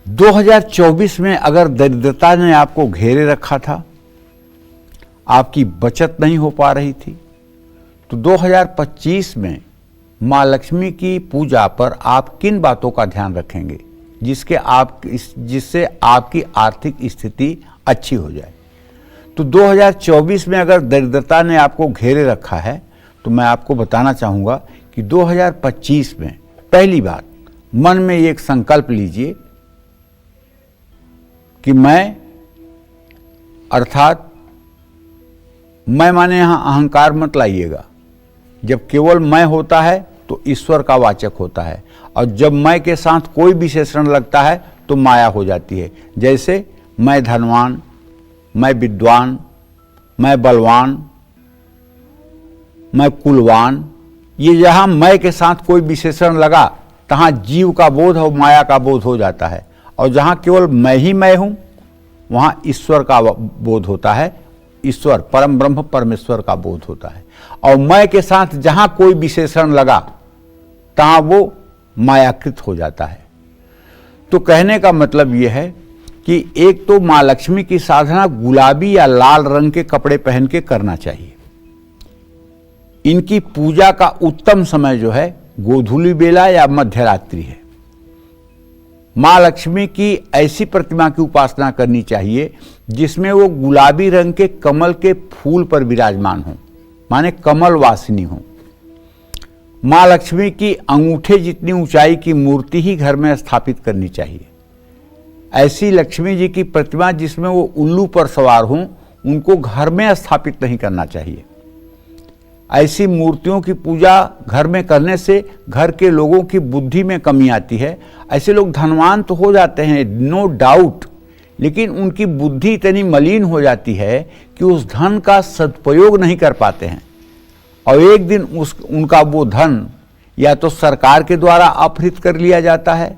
2024 में अगर दरिद्रता ने आपको घेरे रखा था, आपकी बचत नहीं हो पा रही थी, तो 2025 में माँ लक्ष्मी की पूजा पर आप किन बातों का ध्यान रखेंगे जिससे आपकी आर्थिक स्थिति अच्छी हो जाए। तो 2024 में अगर दरिद्रता ने आपको घेरे रखा है तो मैं आपको बताना चाहूँगा कि 2025 में पहली बात मन में एक संकल्प लीजिए कि मैं, अर्थात मैं माने यहाँ अहंकार मत लाइएगा। जब केवल मैं होता है तो ईश्वर का वाचक होता है, और जब मैं के साथ कोई विशेषण लगता है तो माया हो जाती है। जैसे मैं धनवान, मैं विद्वान, मैं बलवान, मैं कुलवान, ये जहाँ मैं के साथ कोई विशेषण लगा तहाँ जीव का बोध और माया का बोध हो जाता है। और जहाँ केवल मैं ही मैं हूँ वहाँ ईश्वर का बोध होता है, ईश्वर परम ब्रह्म परमेश्वर का बोध होता है। और मैं के साथ जहाँ कोई विशेषण लगा तहाँ वो मायाकृत हो जाता है। तो कहने का मतलब यह है कि एक तो माँ लक्ष्मी की साधना गुलाबी या लाल रंग के कपड़े पहन के करना चाहिए। इनकी पूजा का उत्तम समय जो है गोधूली बेला या मध्य रात्रि है। माँ लक्ष्मी की ऐसी प्रतिमा की उपासना करनी चाहिए जिसमें वो गुलाबी रंग के कमल के फूल पर विराजमान हो, माने कमल वासिनी हो। माँ लक्ष्मी की अंगूठे जितनी ऊंचाई की मूर्ति ही घर में स्थापित करनी चाहिए। ऐसी लक्ष्मी जी की प्रतिमा जिसमें वो उल्लू पर सवार हों उनको घर में स्थापित नहीं करना चाहिए। ऐसी मूर्तियों की पूजा घर में करने से घर के लोगों की बुद्धि में कमी आती है। ऐसे लोग धनवान तो हो जाते हैं, नो डाउट, लेकिन उनकी बुद्धि इतनी मलिन हो जाती है कि उस धन का सदुपयोग नहीं कर पाते हैं। और एक दिन उनका वो धन या तो सरकार के द्वारा अपहृत कर लिया जाता है,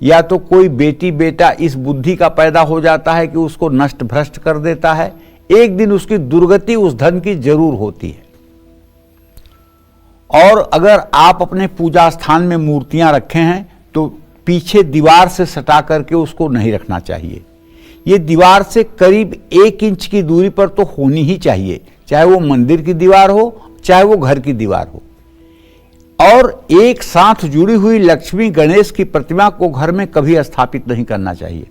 या तो कोई बेटी बेटा इस बुद्धि का पैदा हो जाता है कि उसको नष्ट भ्रष्ट कर देता है। एक दिन उसकी दुर्गति उस धन की जरूर होती है। और अगर आप अपने पूजा स्थान में मूर्तियां रखे हैं तो पीछे दीवार से सटा करके उसको नहीं रखना चाहिए। ये दीवार से करीब 1 इंच की दूरी पर तो होनी ही चाहिए, चाहे वो मंदिर की दीवार हो चाहे वो घर की दीवार हो। और एक साथ जुड़ी हुई लक्ष्मी गणेश की प्रतिमा को घर में कभी स्थापित नहीं करना चाहिए।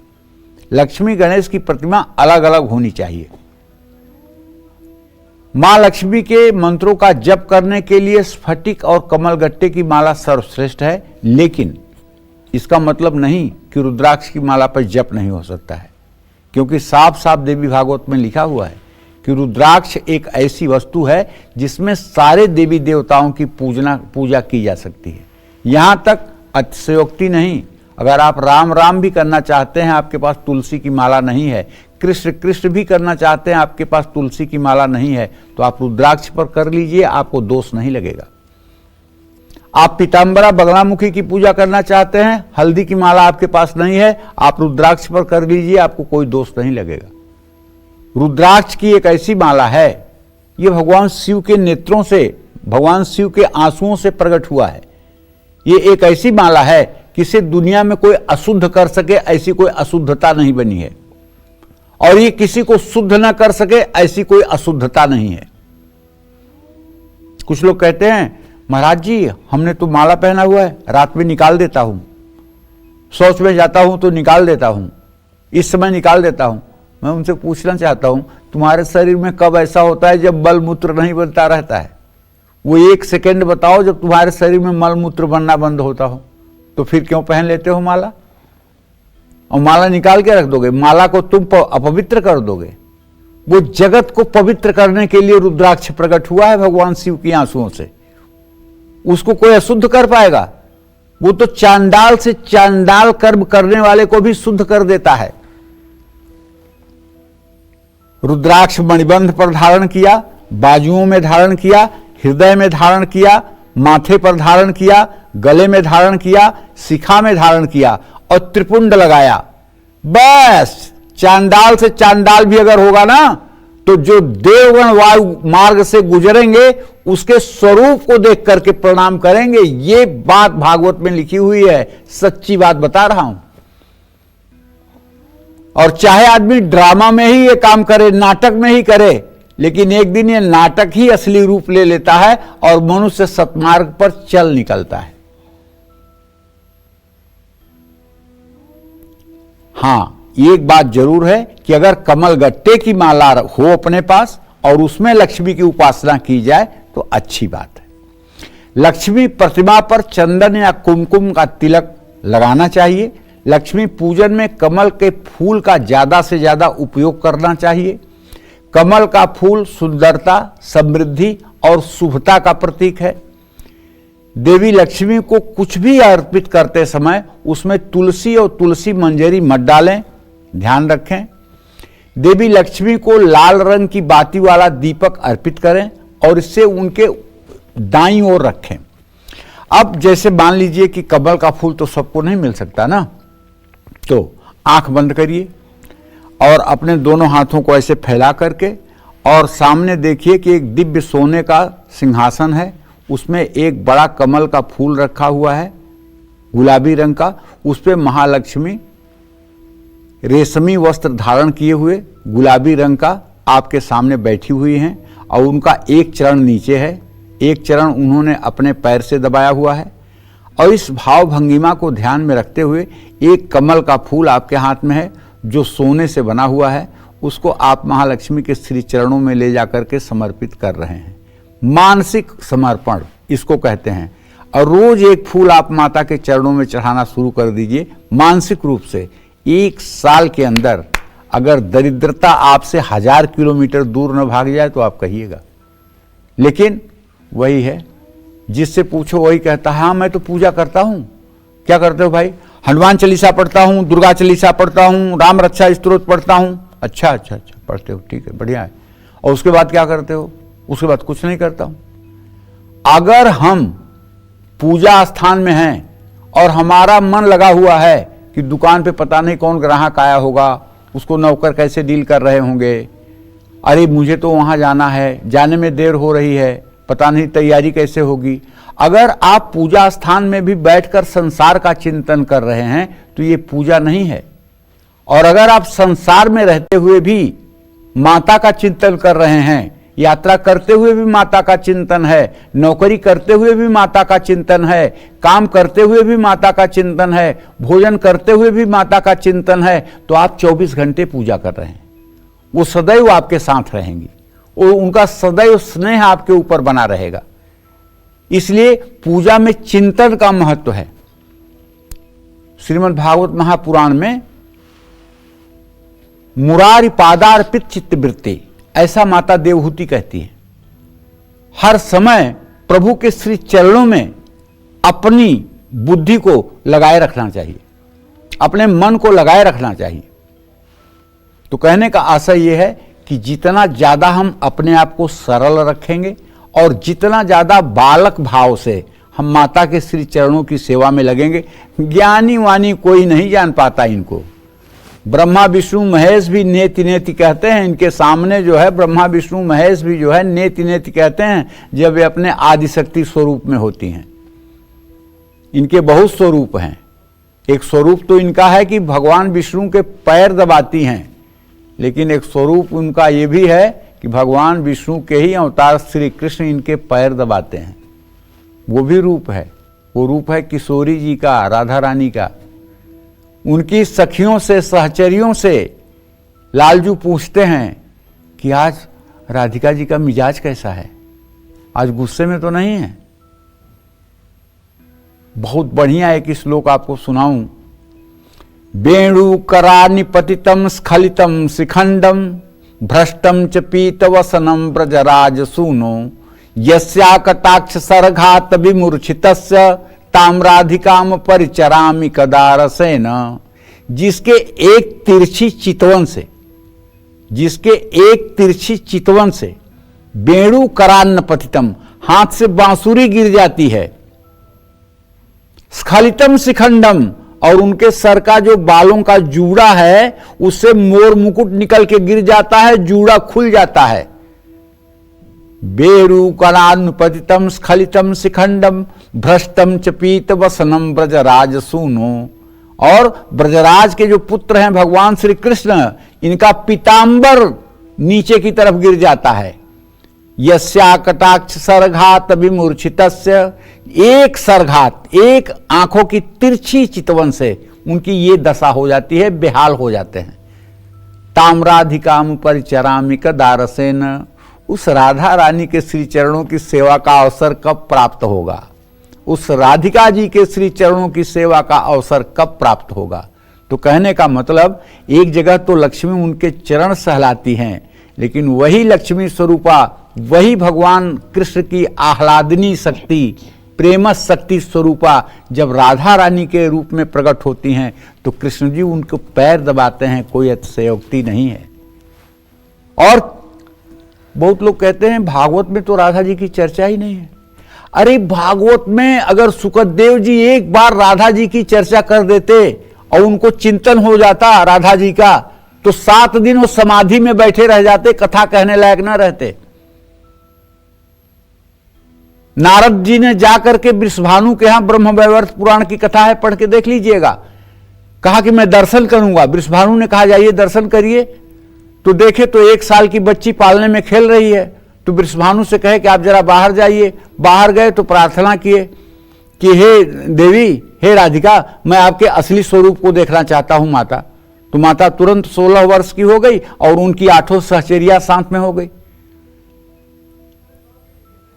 लक्ष्मी गणेश की प्रतिमा अलग अलग होनी चाहिए। मां लक्ष्मी के मंत्रों का जप करने के लिए स्फटिक और कमलगट्टे की माला सर्वश्रेष्ठ है, लेकिन इसका मतलब नहीं कि रुद्राक्ष की माला पर जप नहीं हो सकता है, क्योंकि साफ साफ देवी भागवत में लिखा हुआ है कि रुद्राक्ष एक ऐसी वस्तु है जिसमें सारे देवी देवताओं की पूजा की जा सकती है। यहां तक अतिशयोक्ति नहीं, अगर आप राम राम भी करना चाहते हैं, आपके पास तुलसी की माला नहीं है, कृष्ण कृष्ण भी करना चाहते हैं, आपके पास तुलसी की माला नहीं है, तो आप रुद्राक्ष पर कर लीजिए, आपको दोष नहीं लगेगा। आप पीताम्बरा बगलामुखी की पूजा करना चाहते हैं, हल्दी की माला आपके पास नहीं है, आप रुद्राक्ष पर कर लीजिए, आपको कोई दोष नहीं लगेगा। रुद्राक्ष की एक ऐसी माला है, ये भगवान शिव के नेत्रों से, भगवान शिव के आंसुओं से प्रकट हुआ है। ये एक ऐसी माला है कि इसे दुनिया में कोई अशुद्ध कर सके ऐसी कोई अशुद्धता नहीं बनी है, और ये किसी को शुद्ध ना कर सके ऐसी कोई अशुद्धता नहीं है। कुछ लोग कहते हैं महाराज जी हमने तो माला पहना हुआ है, रात में निकाल देता हूं, शौच में जाता हूं तो निकाल देता हूं, इस समय निकाल देता हूं। मैं उनसे पूछना चाहता हूं तुम्हारे शरीर में कब ऐसा होता है जब मल मूत्र नहीं बनता रहता है? वो 1 सेकेंड बताओ जब तुम्हारे शरीर में मल मूत्र बनना बंद होता हो, तो फिर क्यों पहन लेते हो माला? और माला निकाल के रख दोगे, माला को तुम अपवित्र कर दोगे। वो जगत को पवित्र करने के लिए रुद्राक्ष प्रकट हुआ है भगवान शिव की आंसुओं से, उसको कोई अशुद्ध कर पाएगा? वो तो चांडाल से चांडाल कर्म करने वाले को भी शुद्ध कर देता है। रुद्राक्ष मणिबंध पर धारण किया, बाजुओं में धारण किया, हृदय में धारण किया, माथे पर धारण किया, गले में धारण किया, शिखा में धारण किया और त्रिपुंड लगाया। बस चांडाल से चांडाल भी अगर होगा ना तो जो देवगण वायु मार्ग से गुजरेंगे उसके स्वरूप को देख करके प्रणाम करेंगे। ये बात भागवत में लिखी हुई है, सच्ची बात बता रहा हूं। और चाहे आदमी ड्रामा में ही ये काम करे, नाटक में ही करे, लेकिन एक दिन ये नाटक ही असली रूप ले लेता है और मनुष्य सत्मार्ग पर चल निकलता है। हां, एक बात जरूर है कि अगर कमल गट्टे की माला हो अपने पास और उसमें लक्ष्मी की उपासना की जाए तो अच्छी बात है। लक्ष्मी प्रतिमा पर चंदन या कुमकुम का तिलक लगाना चाहिए। लक्ष्मी पूजन में कमल के फूल का ज्यादा से ज्यादा उपयोग करना चाहिए। कमल का फूल सुंदरता, समृद्धि और शुभता का प्रतीक है। देवी लक्ष्मी को कुछ भी अर्पित करते समय उसमें तुलसी और तुलसी मंजरी मत डालें, ध्यान रखें। देवी लक्ष्मी को लाल रंग की बाती वाला दीपक अर्पित करें और इससे उनके दाईं ओर रखें। अब जैसे मान लीजिए कि कमल का फूल तो सबको नहीं मिल सकता ना, तो आंख बंद करिए और अपने दोनों हाथों को ऐसे फैला करके और सामने देखिए कि एक दिव्य सोने का सिंहासन है, उसमें एक बड़ा कमल का फूल रखा हुआ है गुलाबी रंग का। उस पे महालक्ष्मी रेशमी वस्त्र धारण किए हुए गुलाबी रंग का आपके सामने बैठी हुई हैं और उनका एक चरण नीचे है, एक चरण उन्होंने अपने पैर से दबाया हुआ है। और इस भाव भंगिमा को ध्यान में रखते हुए एक कमल का फूल आपके हाथ में है जो सोने से बना हुआ है, उसको आप महालक्ष्मी के श्री चरणों में ले जाकर के समर्पित कर रहे हैं। मानसिक समर्पण इसको कहते हैं। और रोज एक फूल आप माता के चरणों में चढ़ाना शुरू कर दीजिए मानसिक रूप से। 1 साल के अंदर अगर दरिद्रता आपसे 1000 किलोमीटर दूर न भाग जाए तो आप कहिएगा। लेकिन वही है, जिससे पूछो वही कहता है हाँ मैं तो पूजा करता हूं। क्या करते हो भाई? हनुमान चालीसा पढ़ता हूं, दुर्गा चालीसा पढ़ता हूं, राम रक्षा स्तोत्र पढ़ता हूं। अच्छा पढ़ते हो, ठीक है, बढ़िया है। और उसके बाद क्या करते हो? उसके बाद कुछ नहीं करता हूं। अगर हम पूजा स्थान में हैं और हमारा मन लगा हुआ है कि दुकान पे पता नहीं कौन ग्राहक आया होगा, उसको नौकर कैसे डील कर रहे होंगे, अरे मुझे तो वहाँ जाना है, जाने में देर हो रही है, पता नहीं तैयारी कैसे होगी। अगर आप पूजा स्थान में भी बैठकर संसार का चिंतन कर रहे हैं तो ये पूजा नहीं है। और अगर आप संसार में रहते हुए भी माता का चिंतन कर रहे हैं, यात्रा करते हुए भी माता का चिंतन है, नौकरी करते हुए भी माता का चिंतन है, काम करते हुए भी माता का चिंतन है, भोजन करते हुए भी माता का चिंतन है, तो आप 24 घंटे पूजा कर रहे हैं। वो सदैव आपके साथ रहेंगी, वो उनका सदैव स्नेह आपके ऊपर बना रहेगा। इसलिए पूजा में चिंतन का महत्व है। श्रीमद् भागवत महापुराण में मुरारी पादार्पित चित्तवृत्ति, ऐसा माता देवहूति कहती है। हर समय प्रभु के श्री चरणों में अपनी बुद्धि को लगाए रखना चाहिए, अपने मन को लगाए रखना चाहिए। तो कहने का आशय यह है कि जितना ज्यादा हम अपने आप को सरल रखेंगे और जितना ज्यादा बालक भाव से हम माता के श्री चरणों की सेवा में लगेंगे, ज्ञानी वानी कोई नहीं जान पाता इनको। ब्रह्मा विष्णु महेश भी नेति नेति कहते हैं, इनके सामने जो है ब्रह्मा विष्णु महेश भी जो है नेति नेति कहते हैं जब वे अपने आदिशक्ति स्वरूप में होती हैं। इनके बहुत स्वरूप हैं। एक स्वरूप तो इनका है कि भगवान विष्णु के पैर दबाती हैं, लेकिन एक स्वरूप उनका ये भी है कि भगवान विष्णु के ही अवतार श्री कृष्ण इनके पैर दबाते हैं। वो भी रूप है। वो रूप है किशोरी जी का, राधा रानी का। उनकी सखियों से, सहचरियों से लालजू पूछते हैं कि आज राधिका जी का मिजाज कैसा है, आज गुस्से में तो नहीं है। बहुत बढ़िया एक श्लोक आपको सुनाऊं। वेणु करानि पतितम स्खलितम शिखंडम भ्रष्टम च पीतवसनम ब्रजराज सूनो यस्या कटाक्ष सरघात विमूर्छितस्य ताम्राधिकाम परिचरामि कदारसेन। जिसके एक तिरछी चितवन से वेणु करान्न पतितम, हाथ से बांसुरी गिर जाती है, स्खलितम शिखंडम, और उनके सर का जो बालों का जूड़ा है उससे मोर मुकुट निकल के गिर जाता है, जूड़ा खुल जाता है। बेरु कणानुपतितम स्खलितम शिखंडम भ्रष्टम च पीत वसनम ब्रजराज सूनो। और ब्रजराज के जो पुत्र हैं भगवान श्री कृष्ण, इनका पीतांबर नीचे की तरफ गिर जाता है। यस्या कटाक्ष सरघात विमूर्छितस्य, एक सरघात, एक आंखों की तिरछी चितवन से उनकी ये दशा हो जाती है, बेहाल हो जाते हैं। ताम्राधिकाम परिचरामि कदारसेन। उस राधा रानी के श्री चरणों की सेवा का अवसर कब प्राप्त होगा, उस राधिका जी के श्री चरणों की सेवा का अवसर कब प्राप्त होगा। तो कहने का मतलब, एक जगह तो लक्ष्मी उनके चरण सहलाती हैं, लेकिन वही लक्ष्मी स्वरूपा, वही भगवान कृष्ण की आह्लादनी शक्ति, प्रेमस शक्ति स्वरूपा जब राधा रानी के रूप में प्रकट होती हैं तो कृष्ण जी उनको पैर दबाते हैं। कोई अतिशयोक्ति नहीं है। और बहुत लोग कहते हैं भागवत में तो राधा जी की चर्चा ही नहीं है। अरे भागवत में अगर सुखदेव जी एक बार राधा जी की चर्चा कर देते और उनको चिंतन हो जाता राधा जी का, तो 7 दिन वो समाधि में बैठे रह जाते, कथा कहने लायक ना रहते। नारद जी ने जाकर के वृषभानु के यहां ब्रह्म वैवर्त पुराण की कथा है, पढ़ के देख लीजिएगा। कहा कि मैं दर्शन करूंगा। वृषभानु ने कहा जाइए दर्शन करिए। तो देखे तो 1 साल की बच्ची पालने में खेल रही है। तो वृषभानु से कहे कि आप जरा बाहर जाइए। बाहर गए तो प्रार्थना किए कि हे देवी, हे राधिका, मैं आपके असली स्वरूप को देखना चाहता हूं माता। तो माता तुरंत 16 वर्ष की हो गई और उनकी 8 सहचरिया साथ में हो गई।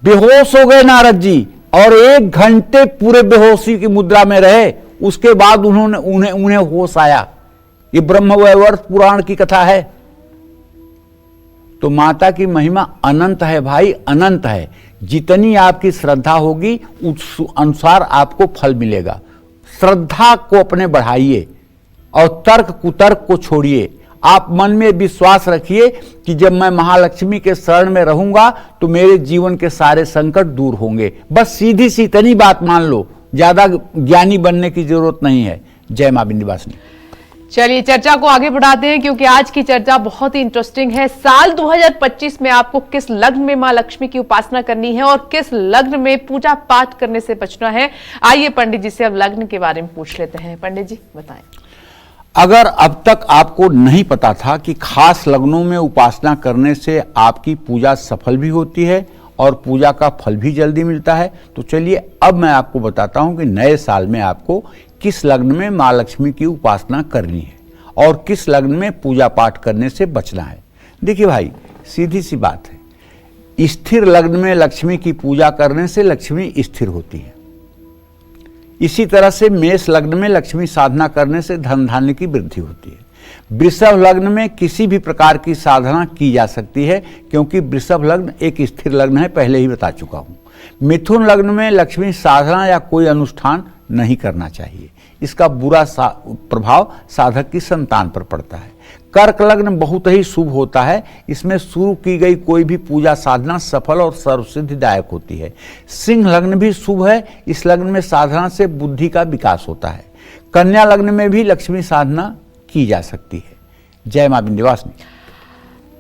बेहोश हो गए नारद जी और 1 घंटे पूरे बेहोशी की मुद्रा में रहे। उसके बाद उन्हें होश आया। ये ब्रह्म वैवर्त पुराण की कथा है। तो माता की महिमा अनंत है भाई, अनंत है। जितनी आपकी श्रद्धा होगी उस अनुसार आपको फल मिलेगा। श्रद्धा को अपने बढ़ाइए और तर्क कुतर्क को छोड़िए। आप मन में विश्वास रखिए कि जब मैं महालक्ष्मी के शरण में रहूंगा तो मेरे जीवन के सारे संकट दूर होंगे। बस सीधी सी इतनी बात मान लो, ज्यादा ज्ञानी बनने की जरूरत नहीं है। जय मां विंध्यवासिनी। चलिए चर्चा को आगे बढ़ाते हैं, क्योंकि आज की चर्चा बहुत ही इंटरेस्टिंग है। साल 2025 में आपको किस लग्न में मां लक्ष्मी की उपासना करनी है और किस लग्न में पूजा पाठ करने से बचना है। आइए पंडित जी से अब लग्न के बारे में पूछ लेते हैं। पंडित जी बताएं। अगर अब तक आपको नहीं पता था कि खास लग्नों में उपासना करने से आपकी पूजा सफल भी होती है और पूजा का फल भी जल्दी मिलता है, तो चलिए अब मैं आपको बताता हूं कि नए साल में आपको किस लग्न में मां लक्ष्मी की उपासना करनी है और किस लग्न में पूजा पाठ करने से बचना है। देखिए भाई, सीधी सी बात है, स्थिर लग्न में लक्ष्मी की पूजा करने से लक्ष्मी स्थिर होती है। इसी तरह से मेष लग्न में लक्ष्मी साधना करने से धन धान्य की वृद्धि होती है। वृषभ लग्न में किसी भी प्रकार की साधना की जा सकती है, क्योंकि वृषभ लग्न एक स्थिर लग्न है, पहले ही बता चुका हूं। मिथुन लग्न में लक्ष्मी साधना या कोई अनुष्ठान नहीं करना चाहिए, इसका बुरा प्रभाव साधक की संतान पर पड़ता है। कर्क लग्न बहुत ही शुभ होता है, इसमें शुरू की गई कोई भी पूजा साधना सफल और सर्वसिद्धिदायक होती है। सिंह लग्न भी शुभ है, इस लग्न में साधना से बुद्धि का विकास होता है। कन्या लग्न में भी लक्ष्मी साधना की जा सकती है। जय मां विंध्यवासिनी।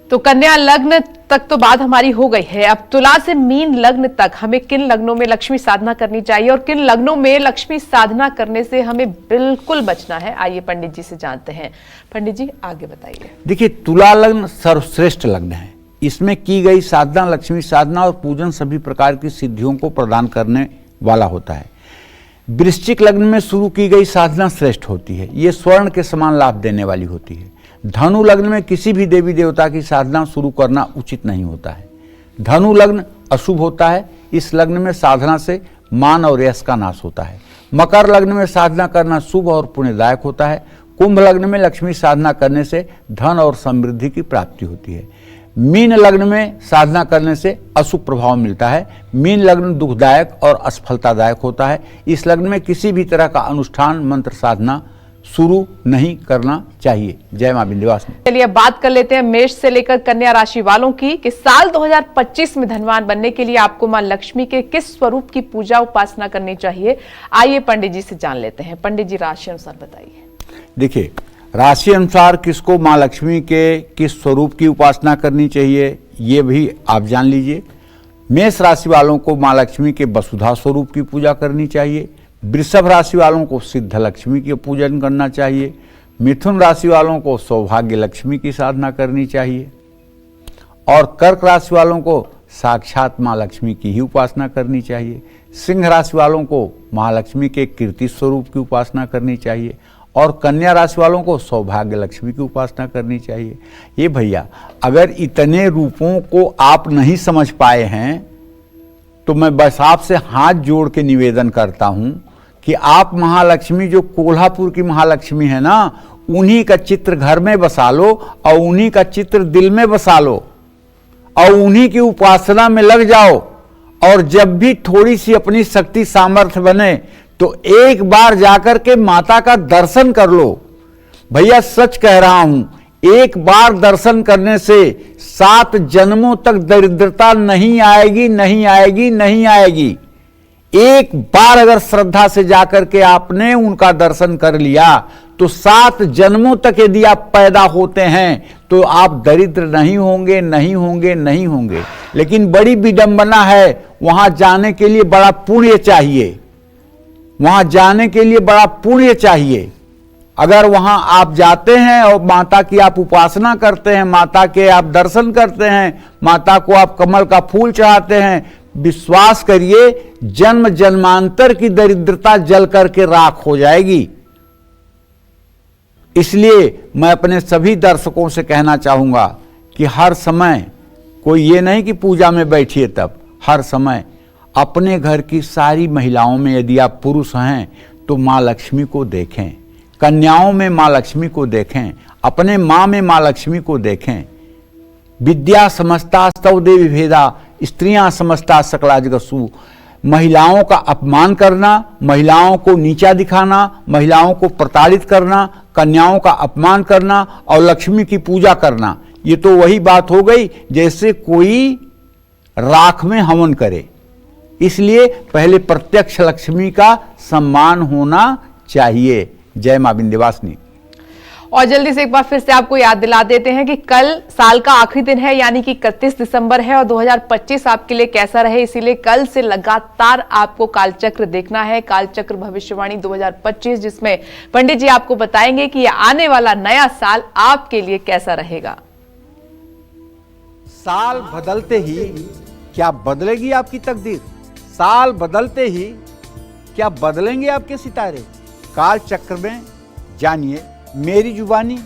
तो कन्या लग्न तक तो बात हमारी हो गई है। अब तुला से मीन लग्न तक हमें किन लग्नों में लक्ष्मी साधना करनी चाहिए और किन लग्नों में लक्ष्मी साधना करने से हमें बिल्कुल बचना है, आइए पंडित जी से जानते हैं। पंडित जी आगे बताइए। देखिए, तुला लग्न सर्वश्रेष्ठ लग्न है, इसमें की गई साधना लक्ष्मी साधना और पूजन सभी प्रकार की सिद्धियों को प्रदान करने वाला होता है। वृश्चिक लग्न में शुरू की गई साधना श्रेष्ठ होती है, ये स्वर्ण के समान लाभ देने वाली होती है। धनु लग्न में किसी भी देवी देवता की साधना शुरू करना उचित नहीं होता है। धनु लग्न अशुभ होता है, इस लग्न में साधना से मान और यश का नाश होता है। मकर लग्न में साधना करना शुभ और पुण्यदायक होता है। कुंभ लग्न में लक्ष्मी साधना करने से धन और समृद्धि की प्राप्ति होती है। मीन लग्न में साधना करने से अशुभ प्रभाव मिलता है। मीन लग्न दुखदायक और असफलतादायक होता है, इस लग्न में किसी भी तरह का अनुष्ठान मंत्र साधना शुरू नहीं करना चाहिए। जय मां विंध्यवासिनी। चलिए अब बात कर लेते हैं मेष से लेकर कन्या राशि वालों की कि साल 2025 में धनवान बनने के लिए आपको मां लक्ष्मी के किस स्वरूप की पूजा उपासना करनी चाहिए। आइए पंडित जी से जान लेते हैं। पंडित जी राशि अनुसार बताइए। देखिए, राशि अनुसार किसको मां लक्ष्मी के किस स्वरूप की उपासना करनी चाहिए ये भी आप जान लीजिए। मेष राशि वालों को मां लक्ष्मी के वसुधा स्वरूप की पूजा करनी चाहिए। वृषभ राशि वालों को सिद्ध लक्ष्मी की पूजन करना चाहिए। मिथुन राशि वालों को सौभाग्य लक्ष्मी की साधना करनी चाहिए और कर्क राशि वालों को साक्षात मां लक्ष्मी की ही उपासना करनी चाहिए। सिंह राशि वालों को महालक्ष्मी के कीर्ति स्वरूप की उपासना करनी चाहिए और कन्या राशि वालों को सौभाग्य लक्ष्मी की उपासना करनी चाहिए। ये भैया, अगर इतने रूपों को आप नहीं समझ पाए हैं तो मैं बस आपसे हाथ जोड़ के निवेदन करता हूं कि आप महालक्ष्मी, जो कोल्हापुर की महालक्ष्मी है ना, उन्हीं का चित्र घर में बसा लो और उन्हीं का चित्र दिल में बसा लो और उन्हीं की उपासना में लग जाओ। और जब भी थोड़ी सी अपनी शक्ति सामर्थ्य बने तो एक बार जाकर के माता का दर्शन कर लो। भैया सच कह रहा हूं, एक बार दर्शन करने से 7 जन्मों तक दरिद्रता नहीं आएगी, नहीं आएगी, नहीं आएगी। एक बार अगर श्रद्धा से जाकर के आपने उनका दर्शन कर लिया तो 7 जन्मों तक यदि आप पैदा होते हैं तो आप दरिद्र नहीं होंगे, नहीं होंगे, नहीं होंगे। लेकिन बड़ी विडंबना है, वहां जाने के लिए बड़ा पुण्य चाहिए, वहां जाने के लिए बड़ा पुण्य चाहिए। अगर वहां आप जाते हैं और माता की आप उपासना करते हैं, माता के आप दर्शन करते हैं, माता को आप कमल का फूल चढ़ाते हैं, विश्वास करिए जन्म जन्मांतर की दरिद्रता जल करके राख हो जाएगी। इसलिए मैं अपने सभी दर्शकों से कहना चाहूंगा कि हर समय, कोई ये नहीं कि पूजा में बैठिए तब, हर समय अपने घर की सारी महिलाओं में यदि आप पुरुष हैं तो मां लक्ष्मी को देखें, कन्याओं में मां लक्ष्मी को देखें, अपने मां में मां लक्ष्मी को देखें। विद्या समस्ता स्तव देवी भेदा, स्त्रियां समस्ता सकला जगत्सु। महिलाओं का अपमान करना, महिलाओं को नीचा दिखाना, महिलाओं को प्रताड़ित करना, कन्याओं का अपमान करना और लक्ष्मी की पूजा करना, ये तो वही बात हो गई जैसे कोई राख में हवन करे। इसलिए पहले प्रत्यक्ष लक्ष्मी का सम्मान होना चाहिए। जय मां विंध्यवासिनी। और जल्दी से एक बार फिर से आपको याद दिला देते हैं कि कल साल का आखिरी दिन है, यानी कि 31 दिसंबर है और 2025 आपके लिए कैसा रहे, इसीलिए कल से लगातार आपको कालचक्र देखना है। कालचक्र भविष्यवाणी 2025, जिसमें पंडित जी आपको बताएंगे कि आने वाला नया साल आपके लिए कैसा रहेगा। साल बदलते ही क्या बदलेगी आपकी तकदीर? साल बदलते ही क्या बदलेंगे आपके सितारे? काल चक्र में जानिए मेरी जुबानी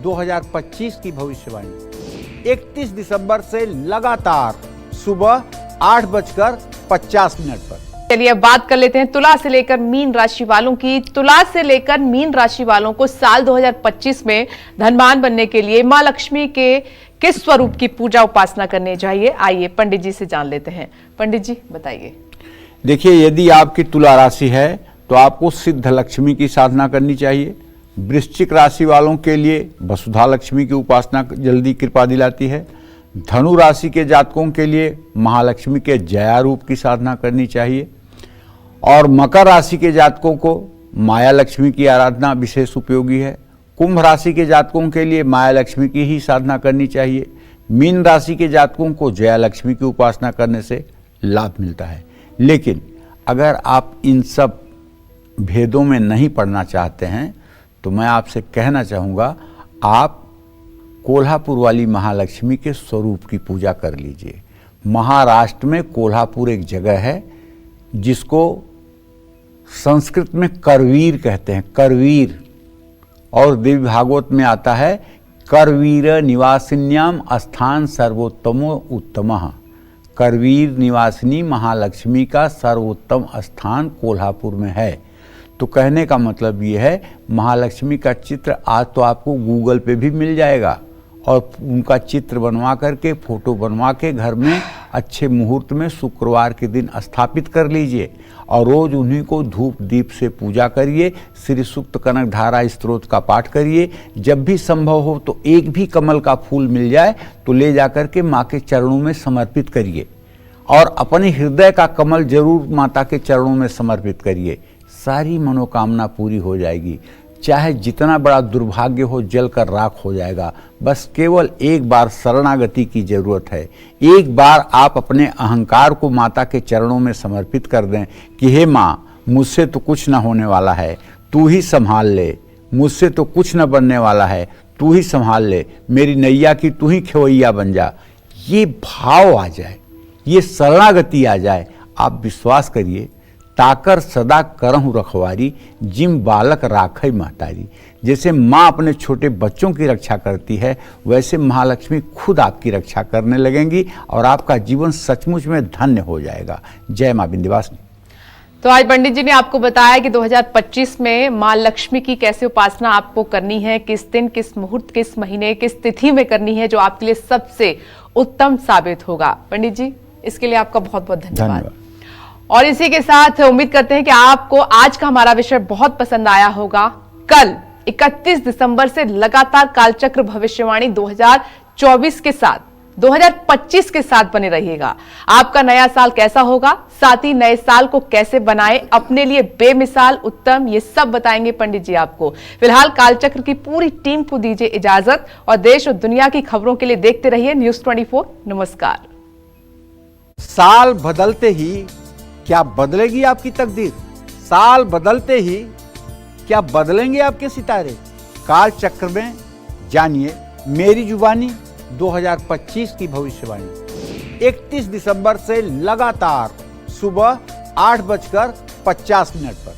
2025 की भविष्यवाणी। 31 दिसंबर से लगातार सुबह 8:50 पर। चलिए अब बात कर लेते हैं तुला से लेकर मीन राशि वालों की। तुला से लेकर मीन राशि वालों को साल 2025 में धनवान बनने के लिए मां लक्ष्मी के किस स्वरूप की पूजा उपासना करनी चाहिए, आइए पंडित जी से जान लेते हैं। पंडित जी बताइए। देखिए, यदि आपकी तुला राशि है तो आपको सिद्ध लक्ष्मी की साधना करनी चाहिए। वृश्चिक राशि वालों के लिए वसुधा लक्ष्मी की उपासना जल्दी कृपा दिलाती है। धनु राशि के जातकों के लिए महालक्ष्मी के जया रूप की साधना करनी चाहिए। और मकर राशि के जातकों को माया लक्ष्मी की आराधना विशेष उपयोगी है। कुंभ राशि के जातकों के लिए माया लक्ष्मी की ही साधना करनी चाहिए। मीन राशि के जातकों को जया लक्ष्मी की उपासना करने से लाभ मिलता है। लेकिन अगर आप इन सब भेदों में नहीं पड़ना चाहते हैं तो मैं आपसे कहना चाहूँगा, आप कोल्हापुर वाली महालक्ष्मी के स्वरूप की पूजा कर लीजिए। महाराष्ट्र में कोल्हापुर एक जगह है जिसको संस्कृत में करवीर कहते हैं, करवीर, और देवी भागवत में आता है करवीर निवासिन्याम स्थान सर्वोत्तमो उत्तमः। करवीर निवासिनी महालक्ष्मी का सर्वोत्तम स्थान कोल्हापुर में है। तो कहने का मतलब ये है, महालक्ष्मी का चित्र आज तो आपको गूगल पे भी मिल जाएगा, और उनका चित्र बनवा करके, फोटो बनवा के घर में अच्छे मुहूर्त में शुक्रवार के दिन स्थापित कर लीजिए और रोज उन्हीं को धूप दीप से पूजा करिए। श्री सूक्त कनक धारा स्तोत्र का पाठ करिए। जब भी संभव हो तो एक भी कमल का फूल मिल जाए तो ले जाकर के माँ के चरणों में समर्पित करिए, और अपने हृदय का कमल जरूर माता के चरणों में समर्पित करिए। सारी मनोकामना पूरी हो जाएगी। चाहे जितना बड़ा दुर्भाग्य हो जलकर राख हो जाएगा। बस केवल एक बार शरणागति की जरूरत है। एक बार आप अपने अहंकार को माता के चरणों में समर्पित कर दें कि हे माँ, मुझसे तो कुछ न होने वाला है, तू ही संभाल ले। मुझसे तो कुछ न बनने वाला है, तू ही संभाल ले। मेरी नैया की तू ही खेवैया बन जा। ये भाव आ जाए, ये शरणागति आ जाए, आप विश्वास करिए, ताकर सदा करहु रखवारी, जिम बालक राखई महतारी। जैसे माँ अपने छोटे बच्चों की रक्षा करती है, वैसे महालक्ष्मी खुद आपकी रक्षा करने लगेंगी और आपका जीवन सचमुच में धन्य हो जाएगा। जय माँ विंध्यवासिनी। तो आज पंडित जी ने आपको बताया कि 2025 में मां लक्ष्मी की कैसे उपासना आपको करनी है, किस दिन, किस मुहूर्त, किस महीने, किस तिथि में करनी है, जो आपके लिए सबसे उत्तम साबित होगा। पंडित जी, इसके लिए आपका बहुत बहुत धन्यवाद। और इसी के साथ उम्मीद करते हैं कि आपको आज का हमारा विषय बहुत पसंद आया होगा। कल 31 दिसंबर से लगातार कालचक्र भविष्यवाणी 2024 के साथ 2025 के साथ बने रहिएगा। आपका नया साल कैसा होगा, साथ ही नए साल को कैसे बनाएं अपने लिए बेमिसाल उत्तम, ये सब बताएंगे पंडित जी आपको। फिलहाल कालचक्र की पूरी टीम को दीजिए इजाजत और देश और दुनिया की खबरों के लिए देखते रहिए न्यूज़ 24। नमस्कार। साल बदलते ही क्या बदलेगी आपकी तकदीर? साल बदलते ही क्या बदलेंगे आपके सितारे? काल चक्र में जानिए मेरी जुबानी 2025 की भविष्यवाणी। 31 दिसंबर से लगातार सुबह 8:50 पर।